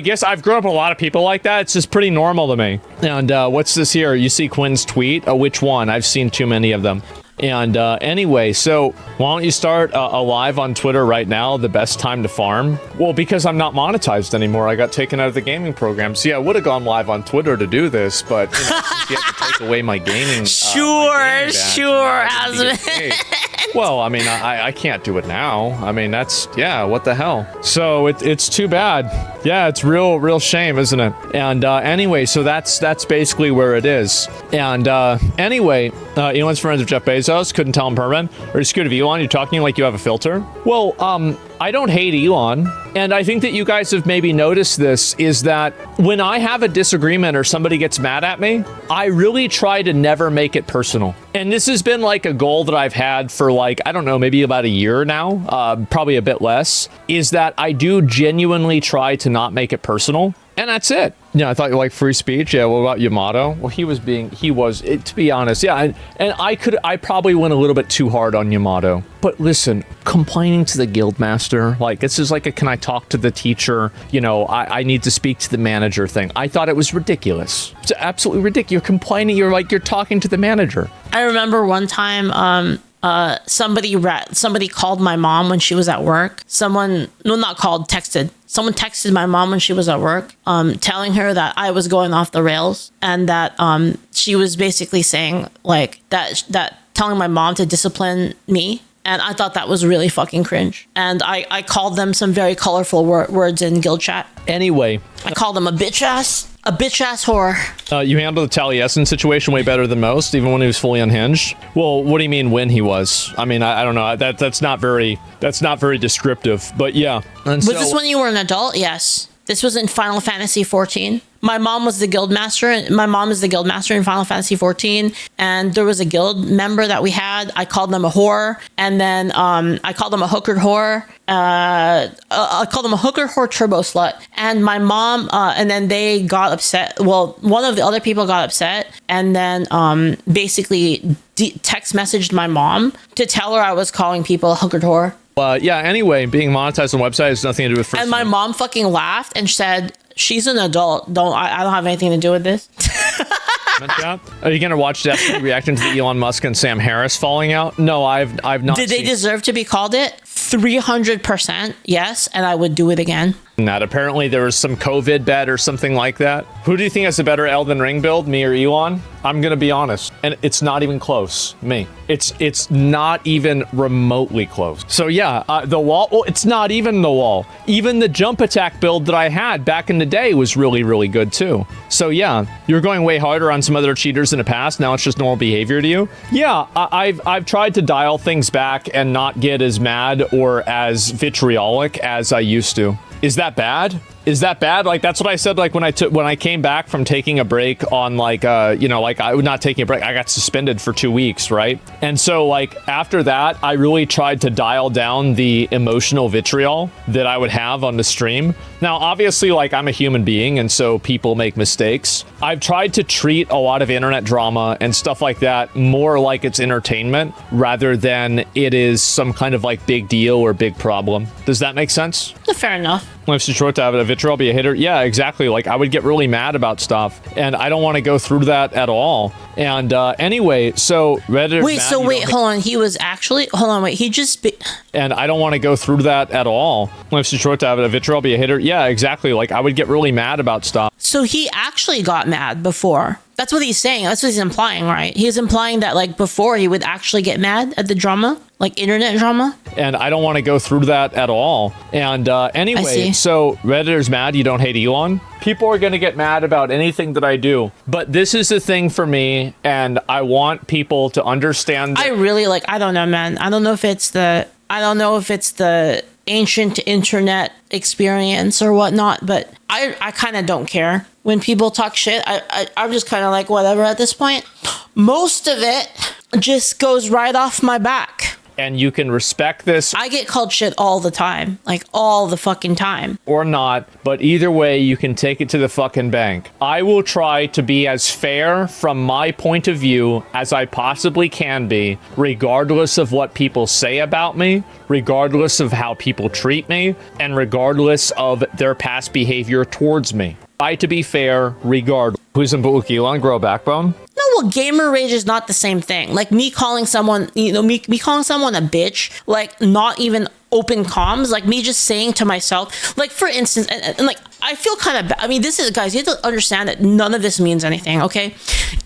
guess I've grown up with a lot of people like that. It's just pretty normal to me. And what's this here? You see Quinn's tweet? Which one? I've seen too many of them. And anyway, so why don't you start a live on Twitter right now, the best time to farm? Well, because I'm not monetized anymore. I got taken out of the gaming program. So yeah, I would have gone live on Twitter to do this, but you know, since you have to take away my gaming Sure, Asmongold. Well, I mean, I can't do it now. I mean, that's, yeah, what the hell? So it's too bad. Yeah, it's real shame, isn't it? And anyway, so that's basically where it is. And anyway, Elon's friends with Jeff Bezos, couldn't tell him permanent. Or you're scared of Elon, you're talking like you have a filter. Well, I don't hate Elon. And I think that you guys have maybe noticed this, is that when I have a disagreement or somebody gets mad at me, I really try to never make it personal. And this has been like a goal that I've had for like, I don't know, maybe about a year now, probably a bit less, is that I do genuinely try to not make it personal. And that's it. Yeah, I thought you liked free speech. Yeah, what about Yamato? Well, he was, to be honest, yeah. And I probably went a little bit too hard on Yamato. But listen, complaining to the guildmaster, like this is like a can I talk to the teacher? You know, I need to speak to the manager thing. I thought it was ridiculous. It's absolutely ridiculous. You're complaining, you're talking to the manager. I remember one time, somebody called my mom when she was at work. Texted. Someone texted my mom when she was at work, telling her that I was going off the rails, and that she was basically saying like that telling my mom to discipline me. And I thought that was really fucking cringe. And I called them some very colorful words in guild chat. Anyway, I called them a bitch ass whore. You handled the Taliesin situation way better than most, even when he was fully unhinged. Well, what do you mean when he was? I mean, I don't know. That's not very descriptive. But yeah. Was this when you were an adult? Yes. This was in Final Fantasy 14. My mom was the guild master. My mom is the guild master in Final Fantasy 14, and there was a guild member that we had. I called them a whore, and then I called them a hooker whore. I called them a hooker whore turbo slut. And my mom, and then they got upset. Well, one of the other people got upset, and then basically text messaged my mom to tell her I was calling people a hooker whore. Yeah, anyway, being monetized on the website has nothing to do with... And my mom fucking laughed and said, she's an adult. I don't have anything to do with this. Are you going to watch Destiny reacting to the Elon Musk and Sam Harris falling out? No, I've not. Did they deserve to be called it? 300% yes, and I would do it again. That apparently there was some COVID bet or something like that. Who do you think has a better Elden Ring build, me or Elon? I'm gonna be honest, and it's not even close. Me, it's not even remotely close. So yeah, the wall. Well, it's not even the wall. Even the jump attack build that I had back in the day was really good too. So yeah, you're going way harder on some other cheaters in the past. Now it's just normal behavior to you. Yeah, I've tried to dial things back and not get as mad or as vitriolic as I used to. Is that bad? Is that bad? Like, that's what I said, like, when I came back from taking a break on, like, you know, like, I was not taking a break. I got suspended for 2 weeks, right? And so, like, after that, I really tried to dial down the emotional vitriol that I would have on the stream. Now, obviously, like, I'm a human being, and so people make mistakes. I've tried to treat a lot of internet drama and stuff like that more like it's entertainment rather than it is some kind of, like, big deal or big problem. Does that make sense? Fair enough. If Detroit to have a vitriol be a hater, yeah, exactly. Like, I would get really mad about stuff, and I don't want to go through that at all. And anyway, so Reddit. Hold on. He was actually. Hold on. Wait. He just. And I don't want to go through that at all. If Detroit to have a vitriol be a hater, yeah, exactly. Like, I would get really mad about stuff. So he actually got mad before. That's what he's saying. That's what he's implying, right? He's implying that, like, before he would actually get mad at the drama, like internet drama. And I don't want to go through that at all. And anyway, so Redditors mad you don't hate Elon. People are going to get mad about anything that I do. But this is the thing for me, and I want people to understand that. I really, like, I don't know, man. I don't know if it's the ancient internet experience or whatnot, but I kind of don't care. When people talk shit, I'm just kind of like, whatever at this point. Most of it just goes right off my back. And you can respect this. I get called shit all the time. Like, all the fucking time. Or not, but either way, you can take it to the fucking bank. I will try to be as fair from my point of view as I possibly can be, regardless of what people say about me, regardless of how people treat me, and regardless of their past behavior towards me. Try to be fair, regardless. Who's in Elon grow a backbone? No, no, gamer rage is not the same thing. Like me calling someone, me calling someone a bitch, like not even open comms, like me just saying to myself, like for instance, and like I feel kind of bad. I mean, this is, guys, you have to understand that none of this means anything, okay?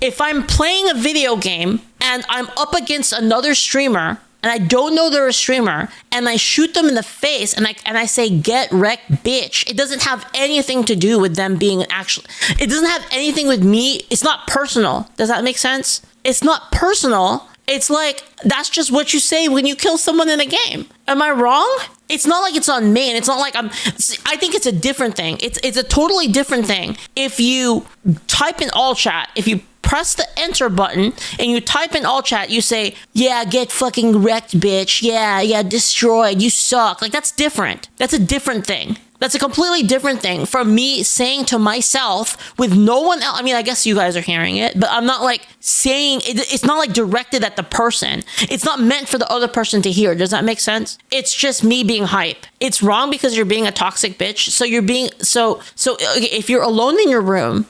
If I'm playing a video game and I'm up against another streamer and I don't know they're a streamer and I shoot them in the face and I say, get wrecked, bitch, it doesn't have anything to do with them being it doesn't have anything with me. It's not personal. Does that make sense? It's not personal. It's like, that's just what you say when you kill someone in a game. Am I wrong? It's not like it's on me, and it's not like I think it's a different thing. It's a totally different thing. If you type in all chat, if you press the enter button and you type in all chat, you say, yeah, get fucking wrecked, bitch. Yeah, destroyed. You suck. Like, that's different. That's a different thing. That's a completely different thing from me saying to myself with no one else. I mean, I guess you guys are hearing it, but I'm not like saying it. It's not like directed at the person. It's not meant for the other person to hear. Does that make sense? It's just me being hype. It's wrong because you're being a toxic bitch. So you're being, so okay, if you're alone in your room,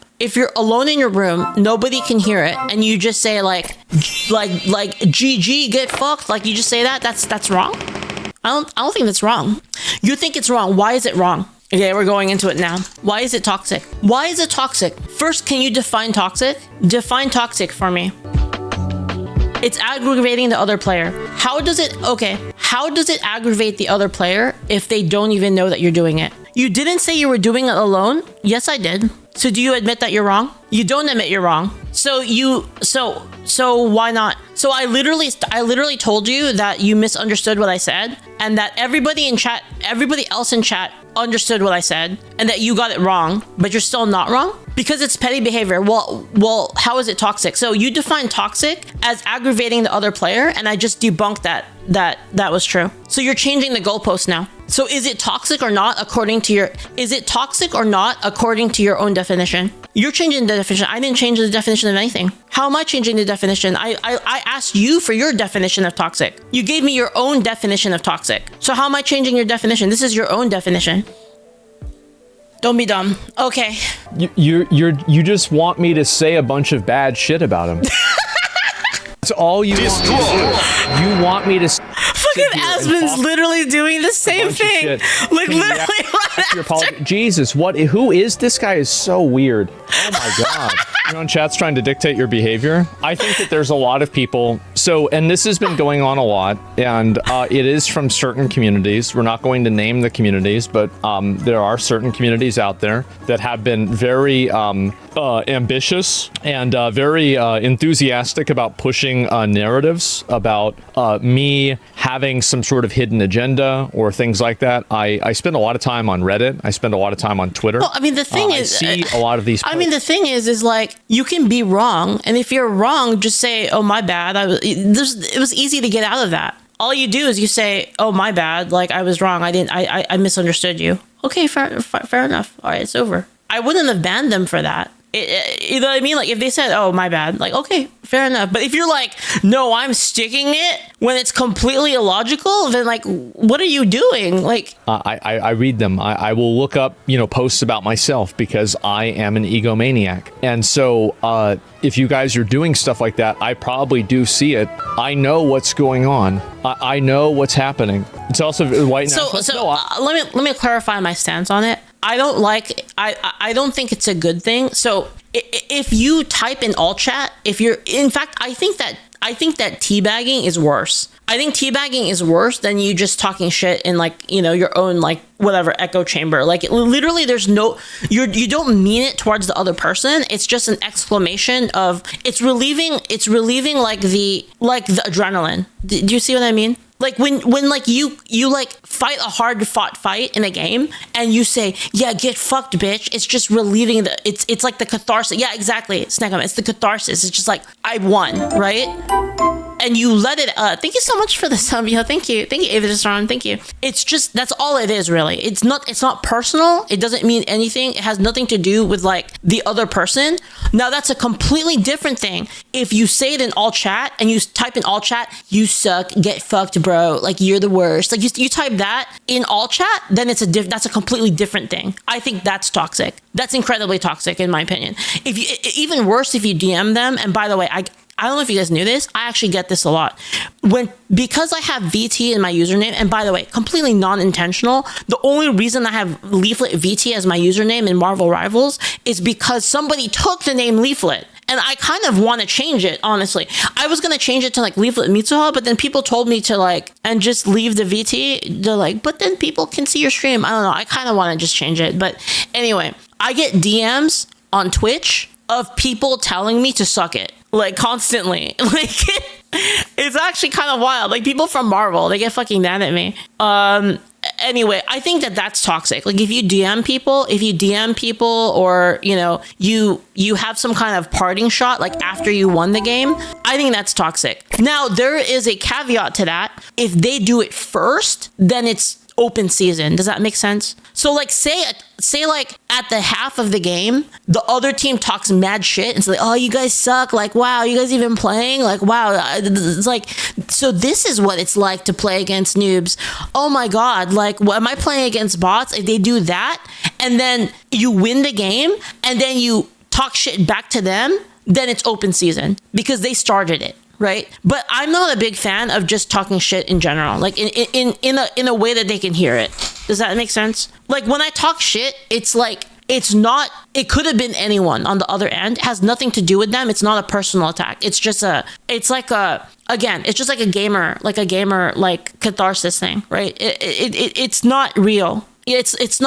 nobody can hear it, and you just say like GG, get fucked. Like, you just say that. That's wrong. I don't think that's wrong. You think it's wrong. Why is it wrong? Okay, we're going into it now. Why is it toxic? Why is it toxic? First, can you define toxic? Define toxic for me. It's aggravating the other player. How does it aggravate the other player if they don't even know that you're doing it? You didn't say you were doing it alone. Yes, I did. So do you admit that you're wrong? You don't admit you're wrong. So why not? So I literally told you that you misunderstood what I said, and that everybody else in chat understood what I said, and that you got it wrong, but you're still not wrong because it's petty behavior. Well, how is it toxic? So you define toxic as aggravating the other player, and I just debunked that was true. So you're changing the goalpost now. So is it toxic or not according to your own definition? You're changing the definition. I didn't change the definition of anything. How am I changing the definition? I asked you for your definition of toxic. You gave me your own definition of toxic. So how am I changing your definition? This is your own definition. Don't be dumb. Okay. You just want me to say a bunch of bad shit about him. That's all you want. You want me to. Fucking Asmon's literally doing the same thing. Like, literally. Jesus, who is this guy? Is so weird. Oh my god. Chat's trying to dictate your behavior. I think that there's a lot of people. So, and this has been going on a lot, and it is from certain communities. We're not going to name the communities, but there are certain communities out there that have been very ambitious and very enthusiastic about pushing narratives about me having some sort of hidden agenda or things like that. I spend a lot of time on Reddit. I spend a lot of time on Twitter. Well, I mean, the thing is, I see a lot of these posts. I mean, the thing is like, you can be wrong, and if you're wrong, just say, oh, my bad. It was easy to get out of that. All you do is you say, oh, my bad, like, I was wrong. I misunderstood you. Okay, fair enough. All right, it's over. I wouldn't have banned them for that. You know what I mean? Like, if they said, oh, my bad, like, okay, fair enough. But if you're like, no, I'm sticking it when it's completely illogical, then like, what are you doing? Like, I read them. I will look up, posts about myself because I am an egomaniac. And so if you guys are doing stuff like that, I probably do see it. I know what's going on. I know what's happening. It's also white nationalist. Let me clarify my stance on it. I don't think it's a good thing. So if you type in all chat, I think that teabagging is worse. I think teabagging is worse than you just talking shit in like, your own like whatever echo chamber. Like, literally there's you don't mean it towards the other person. It's just an exclamation of, it's relieving like the adrenaline. Do you see what I mean? Like when like you like fight a hard fought fight in a game and you say, yeah, get fucked, bitch. It's just relieving it's like the catharsis. Yeah, exactly. Snagum, it's the catharsis. It's just like, I won, right? and you let it, thank you so much for the sub, thank you, Avidistron, thank you. It's just, that's all it is, really. It's not personal. It doesn't mean anything. It has nothing to do with like the other person. Now that's a completely different thing. If you say it in all chat and you type in all chat, you suck, get fucked, bro, like you're the worst, like you type that in all chat, then that's a completely different thing. I think that's toxic. That's incredibly toxic in my opinion. If you, even worse, if you DM them, and by the way, I don't know if you guys knew this, I actually get this a lot. Because I have VT in my username, and by the way, completely non-intentional, the only reason I have Leaflit VT as my username in Marvel Rivals is because somebody took the name Leaflit. And I kind of want to change it, honestly. I was going to change it to like Leaflit Mitsuha, but then people told me to like, and just leave the VT. They're like, but then people can see your stream. I don't know. I kind of want to just change it. But anyway, I get DMs on Twitch of people telling me to suck it, like constantly. Like it's actually kind of wild. Like people from Marvel, they get fucking mad at me. Anyway, I think that's toxic. Like if you DM people or, you know, you have some kind of parting shot, like after you won the game, I think that's toxic. Now, there is a caveat to that. If they do it first, then it's open season. Does that make sense? So like say like at the half of the game, the other team talks mad shit and it's like, oh, you guys suck. Like, wow, you guys even playing? Like, wow. It's like, so this is what it's like to play against noobs. Oh my God. Like, what, am I playing against bots? If they do that and then you win the game and then you talk shit back to them, then it's open season because they started it. Right. But I'm not a big fan of just talking shit in general, like in a way that they can hear it. Does that make sense? Like when I talk shit, it's like, it could have been anyone on the other end. It has nothing to do with them. It's not a personal attack. It's just it's like a gamer, like catharsis thing, right? It's not real. It's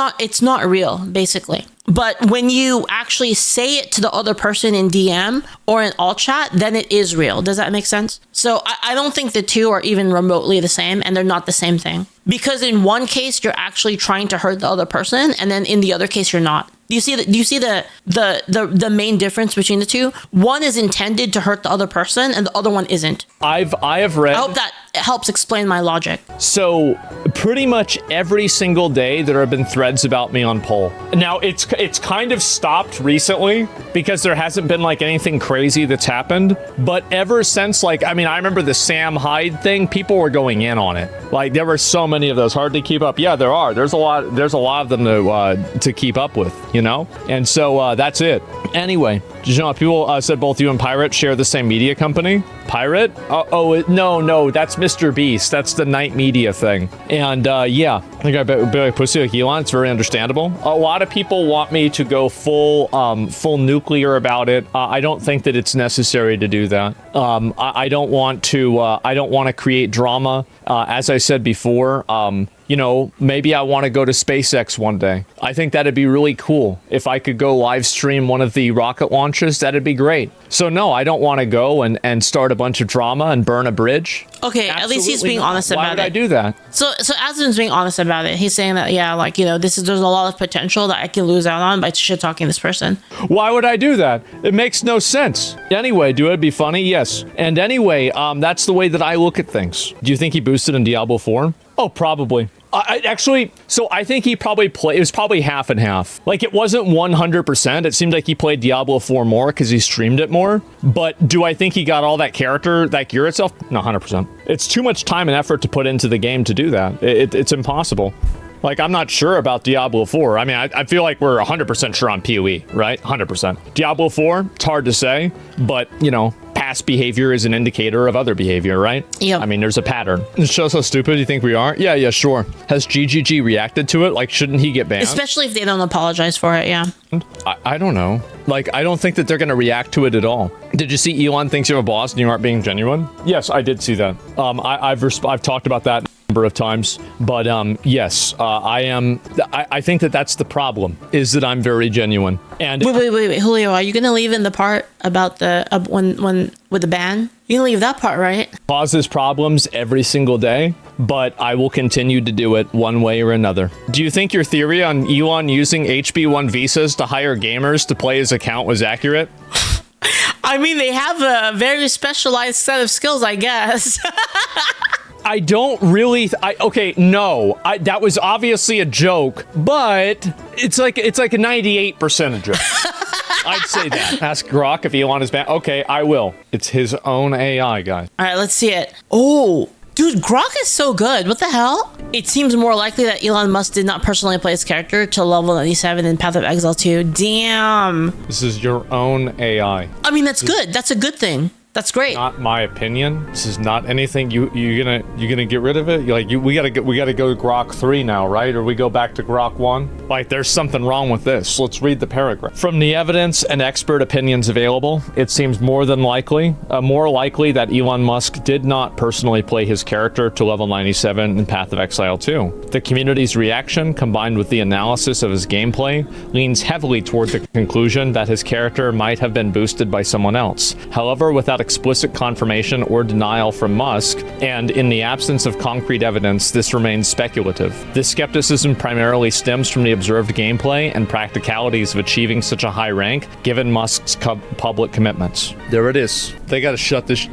not real, basically. But when you actually say it to the other person in DM or in all chat, then it is real. Does that make sense? So I don't think the two are even remotely the same, and they're not the same thing. Because in one case, you're actually trying to hurt the other person, and then in the other case, you're not. Do you see the main difference between the two? One is intended to hurt the other person, and the other one isn't. I have read. I hope that helps explain my logic. So pretty much every single day there have been threads about me on poll. Now it's kind of stopped recently because there hasn't been like anything crazy that's happened. But ever since, like, I mean, I remember the Sam Hyde thing. People were going in on it. Like there were so many of those, hard to keep up. Yeah, there are. There's a lot of them to keep up with. You know, and so that's it. Anyway, did you know people said both you and Pirate share the same media company? Pirate? No, that's Mr. Beast. That's the Night Media thing. And yeah, I think I bet pussy like Elon. It's very understandable. A lot of people want me to go full nuclear about it. I don't think that it's necessary to do that. I don't want to create drama. As I said before, you know, maybe I want to go to SpaceX one day. I think that'd be really cool. If I could go live stream one of the rocket launches, that'd be great. So no, I don't want to go and start a bunch of drama and burn a bridge. Okay, Absolutely at least he's being honest about it. Why would I do that? So Asmon's being honest about it. He's saying that, yeah, like, you know, there's a lot of potential that I can lose out on by shit talking this person. Why would I do that? It makes no sense. Anyway, do it be funny? Yes. And anyway, that's the way that I look at things. Do you think he boosted in Diablo 4? Oh, probably. I think he probably played, it was probably half and half. Like, it wasn't 100%. It seemed like he played Diablo 4 more because he streamed it more. But do I think he got all that character, that gear itself? No, 100%. It's too much time and effort to put into the game to do that. It's impossible. Like, I'm not sure about Diablo 4. I mean, I feel like we're 100% sure on PoE, right? 100%. Diablo 4, it's hard to say, but, you know, past behavior is an indicator of other behavior, right? Yeah. I mean, there's a pattern. It's just how stupid you think we are? Yeah, sure. Has GGG reacted to it? Like, shouldn't he get banned? Especially if they don't apologize for it, yeah. I don't know. Like, I don't think that they're going to react to it at all. Did you see Elon thinks you're a boss and you aren't being genuine? Yes, I did see that. I've talked about that number of times, but yes, I am. I think that's the problem, is that I'm very genuine. And wait, Julio, are you gonna leave in the part about the when with the ban? You can leave that part, right? Causes problems every single day, but I will continue to do it one way or another. Do you think your theory on Elon using HB1 visas to hire gamers to play his account was accurate? I mean, they have a very specialized set of skills, I guess. I don't really. Okay, no. That was obviously a joke, but it's like a 98% a joke. I'd say that. Ask Grok if Elon is bad. Okay, I will. It's his own AI, guys. All right, let's see it. Oh, dude, Grok is so good. What the hell? It seems more likely that Elon Musk did not personally play his character to level 97 in Path of Exile 2. Damn. This is your own AI. I mean, that's good. That's a good thing. That's great. Not my opinion. This is not anything. You're gonna get rid of it. We gotta go to Grok 3 now, right? Or we go back to Grok 1. Like, there's something wrong with this. Let's read the paragraph. From the evidence and expert opinions available, it seems more likely that Elon Musk did not personally play his character to level 97 in Path of Exile 2. The community's reaction, combined with the analysis of his gameplay, leans heavily toward the conclusion that his character might have been boosted by someone else. However, without explicit confirmation or denial from Musk, and in the absence of concrete evidence, this remains speculative. This skepticism primarily stems from the observed gameplay and practicalities of achieving such a high rank, given Musk's public commitments. There it is. They gotta shut this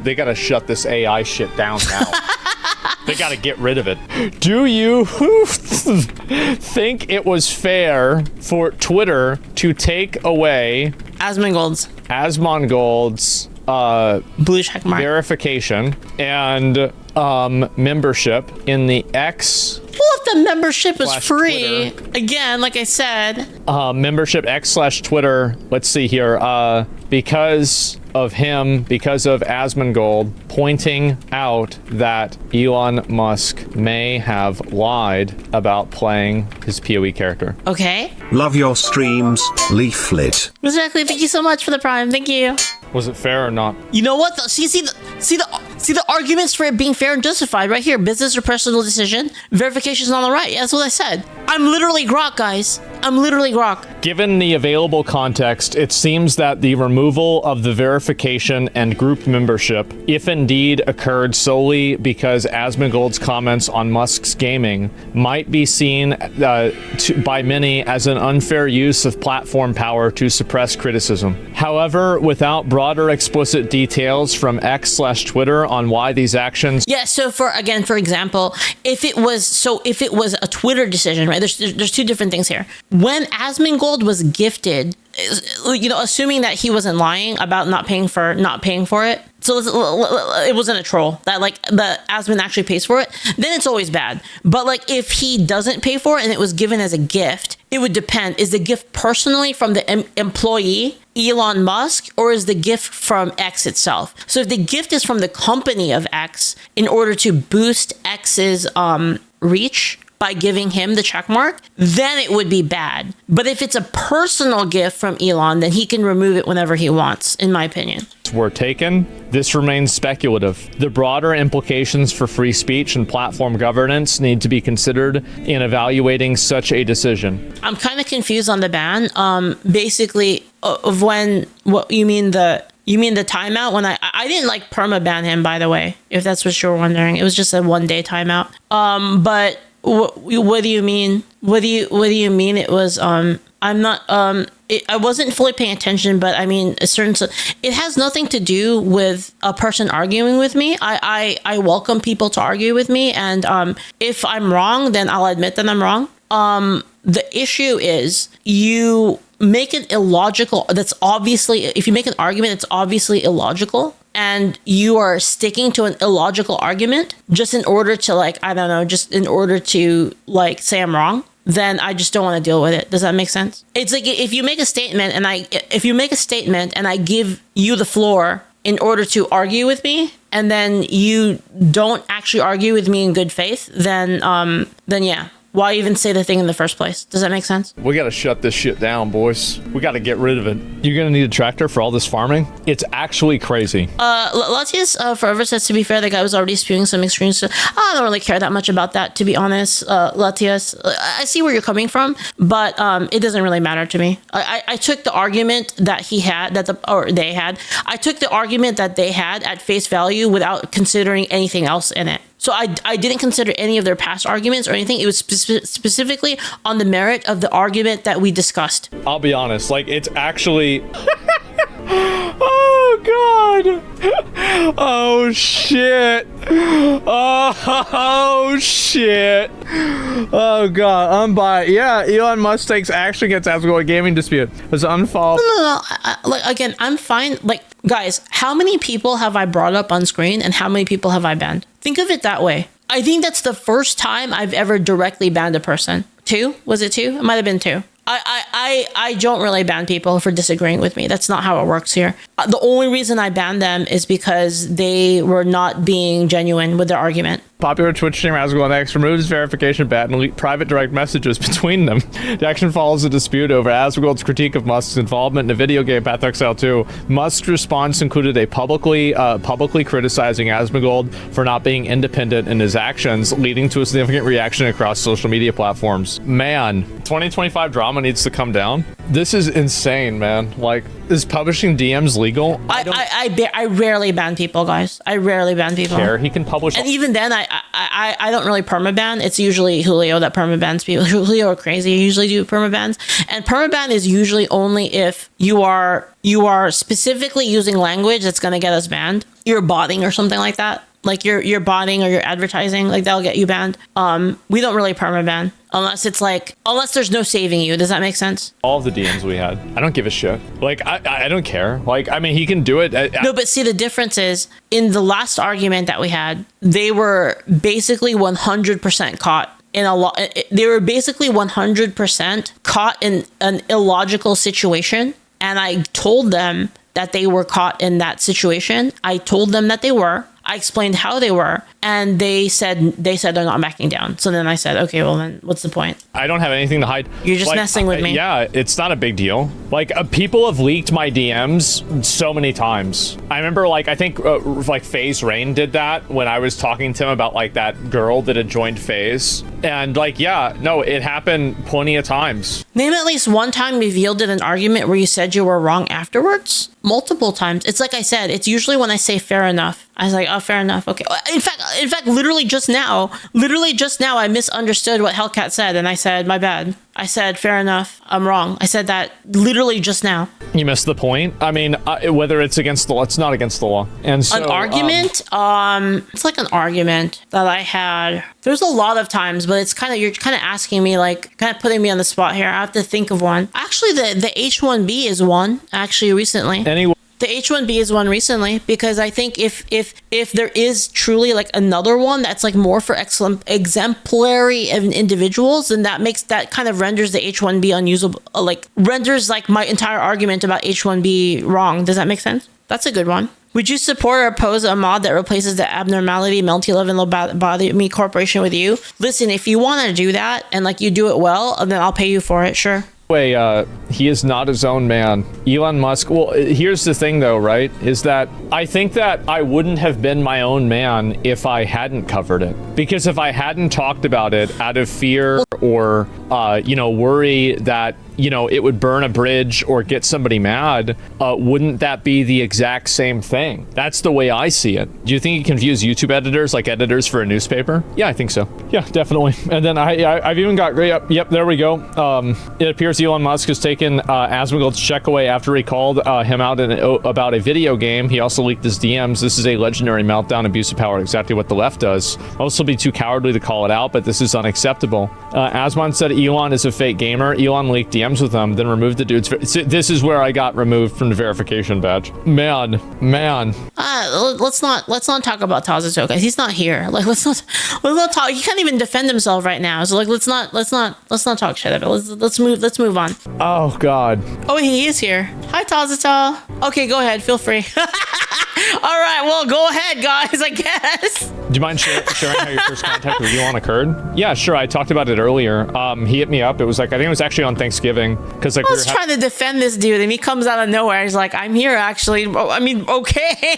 AI shit down now. They gotta get rid of it. Do you think it was fair for Twitter to take away Asmongold's blue checkmark verification and membership in the X? Well, if the membership is free, Twitter. Again, like I said, membership X/Twitter. Let's see here. Because of Asmongold pointing out that Elon Musk may have lied about playing his PoE character. Okay. Love your streams, Leaflit. Exactly. Thank you so much for the Prime. Thank you. Was it fair or not? You know what? See the arguments for it being fair and justified right here. Business or personal decision. Verification is on the right. That's what I said. I'm literally Grok, guys. I'm literally Grok. Given the available context, it seems that the removal of the verification and group membership, if indeed occurred solely because Asmongold's comments on Musk's gaming, might be seen by many as an unfair use of platform power to suppress criticism. However, without broader explicit details from X/Twitter on why these actions... Yeah, so for example, if it was a Twitter decision, right? There's two different things here. When Asmongold was gifted, assuming that he wasn't lying about not paying for it, so it wasn't a troll, that like the Asmon actually pays for it, then it's always bad. But like if he doesn't pay for it and it was given as a gift, it would depend. Is the gift personally from the employee, Elon Musk, or is the gift from X itself? So if the gift is from the company of X in order to boost X's reach by giving him the checkmark, then it would be bad. But if it's a personal gift from Elon, then he can remove it whenever he wants, in my opinion. Were taken, this remains speculative. The broader implications for free speech and platform governance need to be considered in evaluating such a decision. I'm kind of confused on the ban. Basically, of what you mean the timeout when I didn't like perma ban him, by the way, if that's what you're wondering. It was just a 1-day timeout. But what do you mean? What do you mean it was I'm not I wasn't fully paying attention, but I mean it has nothing to do with a person arguing with me. I welcome people to argue with me, and if I'm wrong, then I'll admit that I'm wrong. The issue is you make it illogical. If you make an argument, it's obviously illogical, and you are sticking to an illogical argument just in order to just in order to say I'm wrong, then I just don't want to deal with it. Does that make sense? It's like if you make a statement and I give you the floor in order to argue with me, and then you don't actually argue with me in good faith, then yeah. Why even say the thing in the first place? Does that make sense? We gotta shut this shit down, boys. We gotta get rid of it. You're gonna need a tractor for all this farming? It's actually crazy. Latias Forever says, to be fair, the guy was already spewing some extreme stuff. I don't really care that much about that, to be honest, Latias. I see where you're coming from, but it doesn't really matter to me. I took the argument that they had. I took the argument that they had at face value without considering anything else in it. So I didn't consider any of their past arguments or anything. It was specifically on the merit of the argument that we discussed. I'll be honest, it's actually... Oh God. Oh shit. Oh shit. Oh God. Unbiased. Yeah, Elon Musk takes action against Asmongold gaming dispute. It's unfollowed. No. Like, again, I'm fine. Like, guys, how many people have I brought up on screen and how many people have I banned? Think of it that way. I think that's the first time I've ever directly banned a person. 2? Was it 2? It might have been 2. I don't really ban people for disagreeing with me. That's not how it works here. The only reason I banned them is because they were not being genuine with their argument. Popular Twitch streamer Asmongold X removes verification ban and leaked private direct messages between them. The action follows a dispute over Asmongold's critique of Musk's involvement in a video game, Path of Exile 2. Musk's response included a publicly criticizing Asmongold for not being independent in his actions, leading to a significant reaction across social media platforms. Man, 2025 drama needs to come down. This is insane, man. Like, is publishing DMs legal? I rarely ban people, guys. I rarely ban people. He can publish, and even then, I don't really permaban. It's usually Julio that permabans people. Julio or Crazy usually do permabans, and permaban is usually only if you are specifically using language that's going to get us banned. You're botting or something like that. Like you're botting or you're advertising, like that'll get you banned. We don't really permaban unless there's no saving you. Does that make sense? All of the DMs we had, I don't give a shit. Like I don't care. Like, I mean, he can do it. No, but see, the difference is in the last argument that we had, they were basically 100% caught in they were basically 100% caught in an illogical situation, and I told them that they were caught in that situation. I told them that they were. I explained how they were, and they said they're not backing down. So then I said, okay, well then what's the point? I don't have anything to hide. You're just messing with me. Yeah, it's not a big deal. Like, people have leaked my DMs so many times. I remember, like, I think like FaZe Rain did that when I was talking to him about like that girl that had joined FaZe, and like, yeah, no, it happened plenty of times. Name at least one time we've yielded an argument where you said you were wrong afterwards. Multiple times. It's like I said, it's usually when I say fair enough. I was like, oh, fair enough. Okay. In fact, literally just now, I misunderstood what Hellcat said, and I said, my bad. I said, fair enough. I'm wrong. I said that literally just now. You missed the point. I mean, whether it's against the law, it's not against the law. And so, an argument, it's like an argument that I had. There's a lot of times, but it's you're kind of asking me, like, kind of putting me on the spot here. I have to think of one. Actually, the H1B is one, actually, recently. Anyway. The H1B is one recently, because I think if there is truly like another one that's like more for exemplary individuals, then that kind of renders the H1B unusable, like renders like my entire argument about H1B wrong. Does that make sense? That's a good one. Would you support or oppose a mod that replaces the abnormality multi-level lobotomy corporation with you? Listen, if you want to do that and like you do it well, then I'll pay you for it. Sure. He is not his own man. Elon Musk, well, here's the thing though, right? Is that I think that I wouldn't have been my own man if I hadn't covered it. Because if I hadn't talked about it out of fear or, worry that, it would burn a bridge or get somebody mad, wouldn't that be the exact same thing? That's the way I see it. Do you think you confuse YouTube editors like editors for a newspaper? Yeah, I think so. Yeah, definitely. And then I've even got, yep, there we go. It appears Elon Musk has taken Asmongold's check away after he called him out about a video game. He also leaked his DMs. This is a legendary meltdown, abuse of power, exactly what the left does. Also be too cowardly to call it out, but this is unacceptable. Asmon said Elon is a fake gamer. Elon leaked DMs with them, then removed the dude's. This is where I got removed from the verification badge. Man. Let's not talk about Tazuto, guys. He's not here. Like, let's not talk. He can't even defend himself right now. So like, let's not talk shit about it. Let's move on. Oh God. Oh, he is here. Hi, Tazuto. Okay, go ahead. Feel free. All right, well, go ahead, guys, I guess. Do you mind sharing how your first contact with Elon occurred? Yeah, sure. I talked about it earlier. He hit me up. It was like, I think it was actually on Thanksgiving. Because like, I was trying to defend this dude, and he comes out of nowhere. He's like, I'm here, actually. I mean, okay.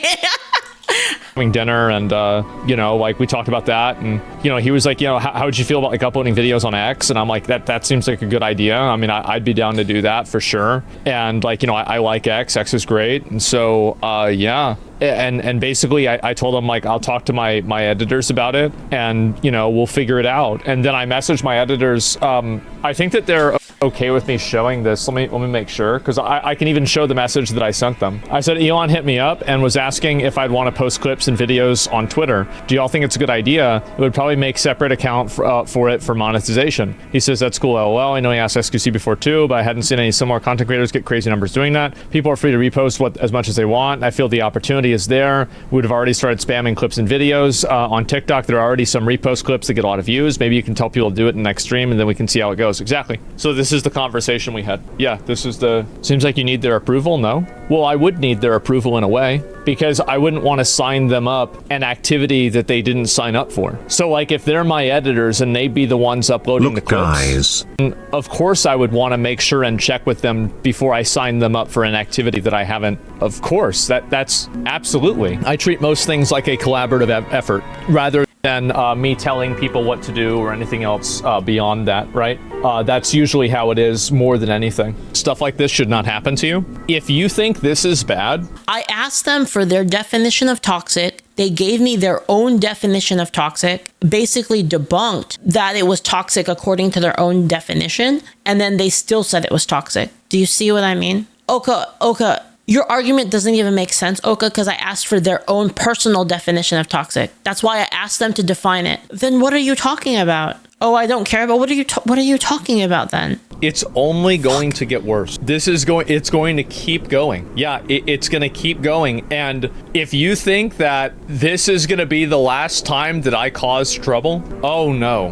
Having dinner, and like we talked about that, and he was like, how would you feel about like uploading videos on X? And I'm like, that seems like a good idea. I mean, I'd be down to do that for sure. And like, I like X is great. And so yeah. And basically I told him like, I'll talk to my editors about it, and we'll figure it out. And then I messaged my editors. I think that they're okay with me showing this. Let me make sure, because I can even show the message that I sent them. I said, Elon hit me up and was asking if I'd want to post clips and videos on Twitter. Do y'all think it's a good idea? It would probably make separate account for it for monetization. He says, that's cool, LOL. I know he asked XQC before too, but I hadn't seen any similar content creators get crazy numbers doing that. People are free to repost as much as they want. I feel the opportunity is there. We would have already started spamming clips and videos. On TikTok, there are already some repost clips that get a lot of views. Maybe you can tell people to do it in the next stream, and then we can see how it goes. Exactly. So this is the conversation we had. Yeah, this is the... Seems like you need their approval, no? Well, I would need their approval in a way, because I wouldn't want to sign them up an activity that they didn't sign up for. So like if they're my editors and they'd be the ones uploading the clips, guys, of course I would want to make sure and check with them before I sign them up for an activity that I haven't. Of course, that's absolutely. I treat most things like a collaborative effort rather than me telling people what to do or anything else beyond that, right? That's usually how it is more than anything. Stuff like this should not happen to you. If you think this is bad... I asked them for their definition of toxic. They gave me their own definition of toxic, basically debunked that it was toxic according to their own definition, and then they still said it was toxic. Do you see what I mean? Oka, your argument doesn't even make sense, Oka, because I asked for their own personal definition of toxic. That's why I asked them to define it. Then what are you talking about? Oh, I don't care about what are you talking about then? It's only going to get worse. It's going to keep going. Yeah, it's going to keep going. And if you think that this is going to be the last time that I cause trouble, oh no.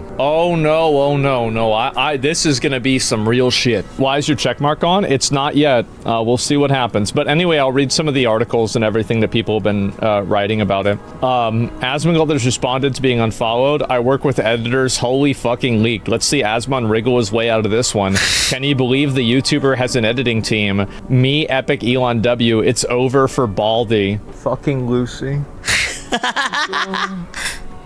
This is going to be some real shit. Why is your check mark on? It's not yet. We'll see what happens. But anyway, I'll read some of the articles and everything that people have been writing about it. Asmongold has responded to being unfollowed. I work with editors. Holy fucking leak. Let's see Asmon wriggle his way out of this one. Can you believe the YouTuber has an editing team? Me, Epic, Elon W. It's over for Baldy. Fucking Lucy.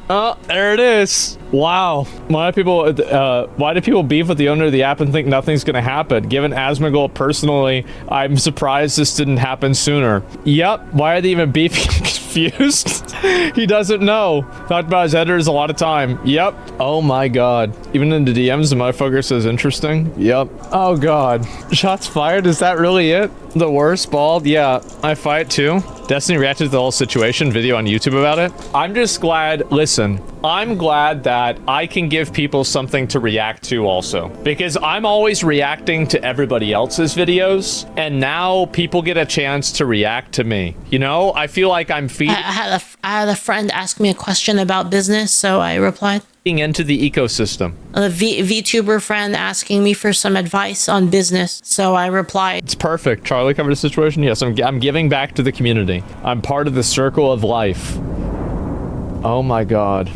Oh, there it is. Wow. Why do people beef with the owner of the app and think nothing's gonna happen? Given Asmongold personally, I'm surprised this didn't happen sooner. Yep. Why are they even beefing? Confused? He doesn't know. Talked about his editors a lot of time. Yep. Oh my god. Even in the DMs, the motherfucker says interesting. Yep. Oh god. Shots fired? Is that really it? The worst, Bald? Yeah, I fight too. Destiny reacted to the whole situation, video on YouTube about it. I'm just glad, listen, I'm glad that I can give people something to react to also, because I'm always reacting to everybody else's videos, and now people get a chance to react to me. You know, I feel like I'm feeding... I had a friend ask me a question about business, so I replied. Into the ecosystem. A VTuber friend asking me for some advice on business, so I replied. It's perfect. Charlie covered the situation. Yes, I'm giving back to the community. I'm part of the circle of life. Oh my god.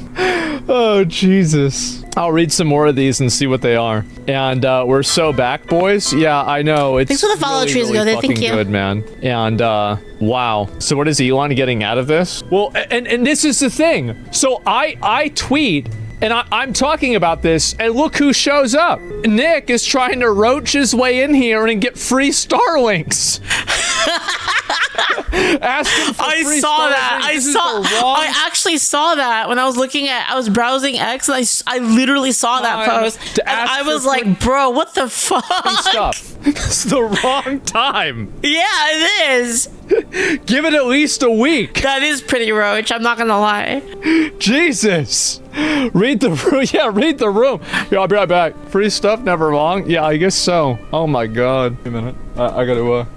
Oh, Jesus. I'll read some more of these and see what they are. And we're so back, boys. Yeah, I know. It's thanks for the follow really, trees, really go. Thank you. Good, man. And wow. So what is Elon getting out of this? Well, and this is the thing. So I tweet. And I'm talking about this, and look who shows up. Nick is trying to roach his way in here and get free Starlinks. Ask him for free I actually saw that when I was browsing X, and I literally saw that post. And I was like, bro, what the fuck? It's the wrong time. Yeah, it is. Give it at least a week. That is pretty roach, I'm not gonna lie. Jesus. Read the room. Yeah, read the room. Yeah, I'll be right back. Free stuff never long. Yeah, I guess so. Oh my god. Wait a minute. I gotta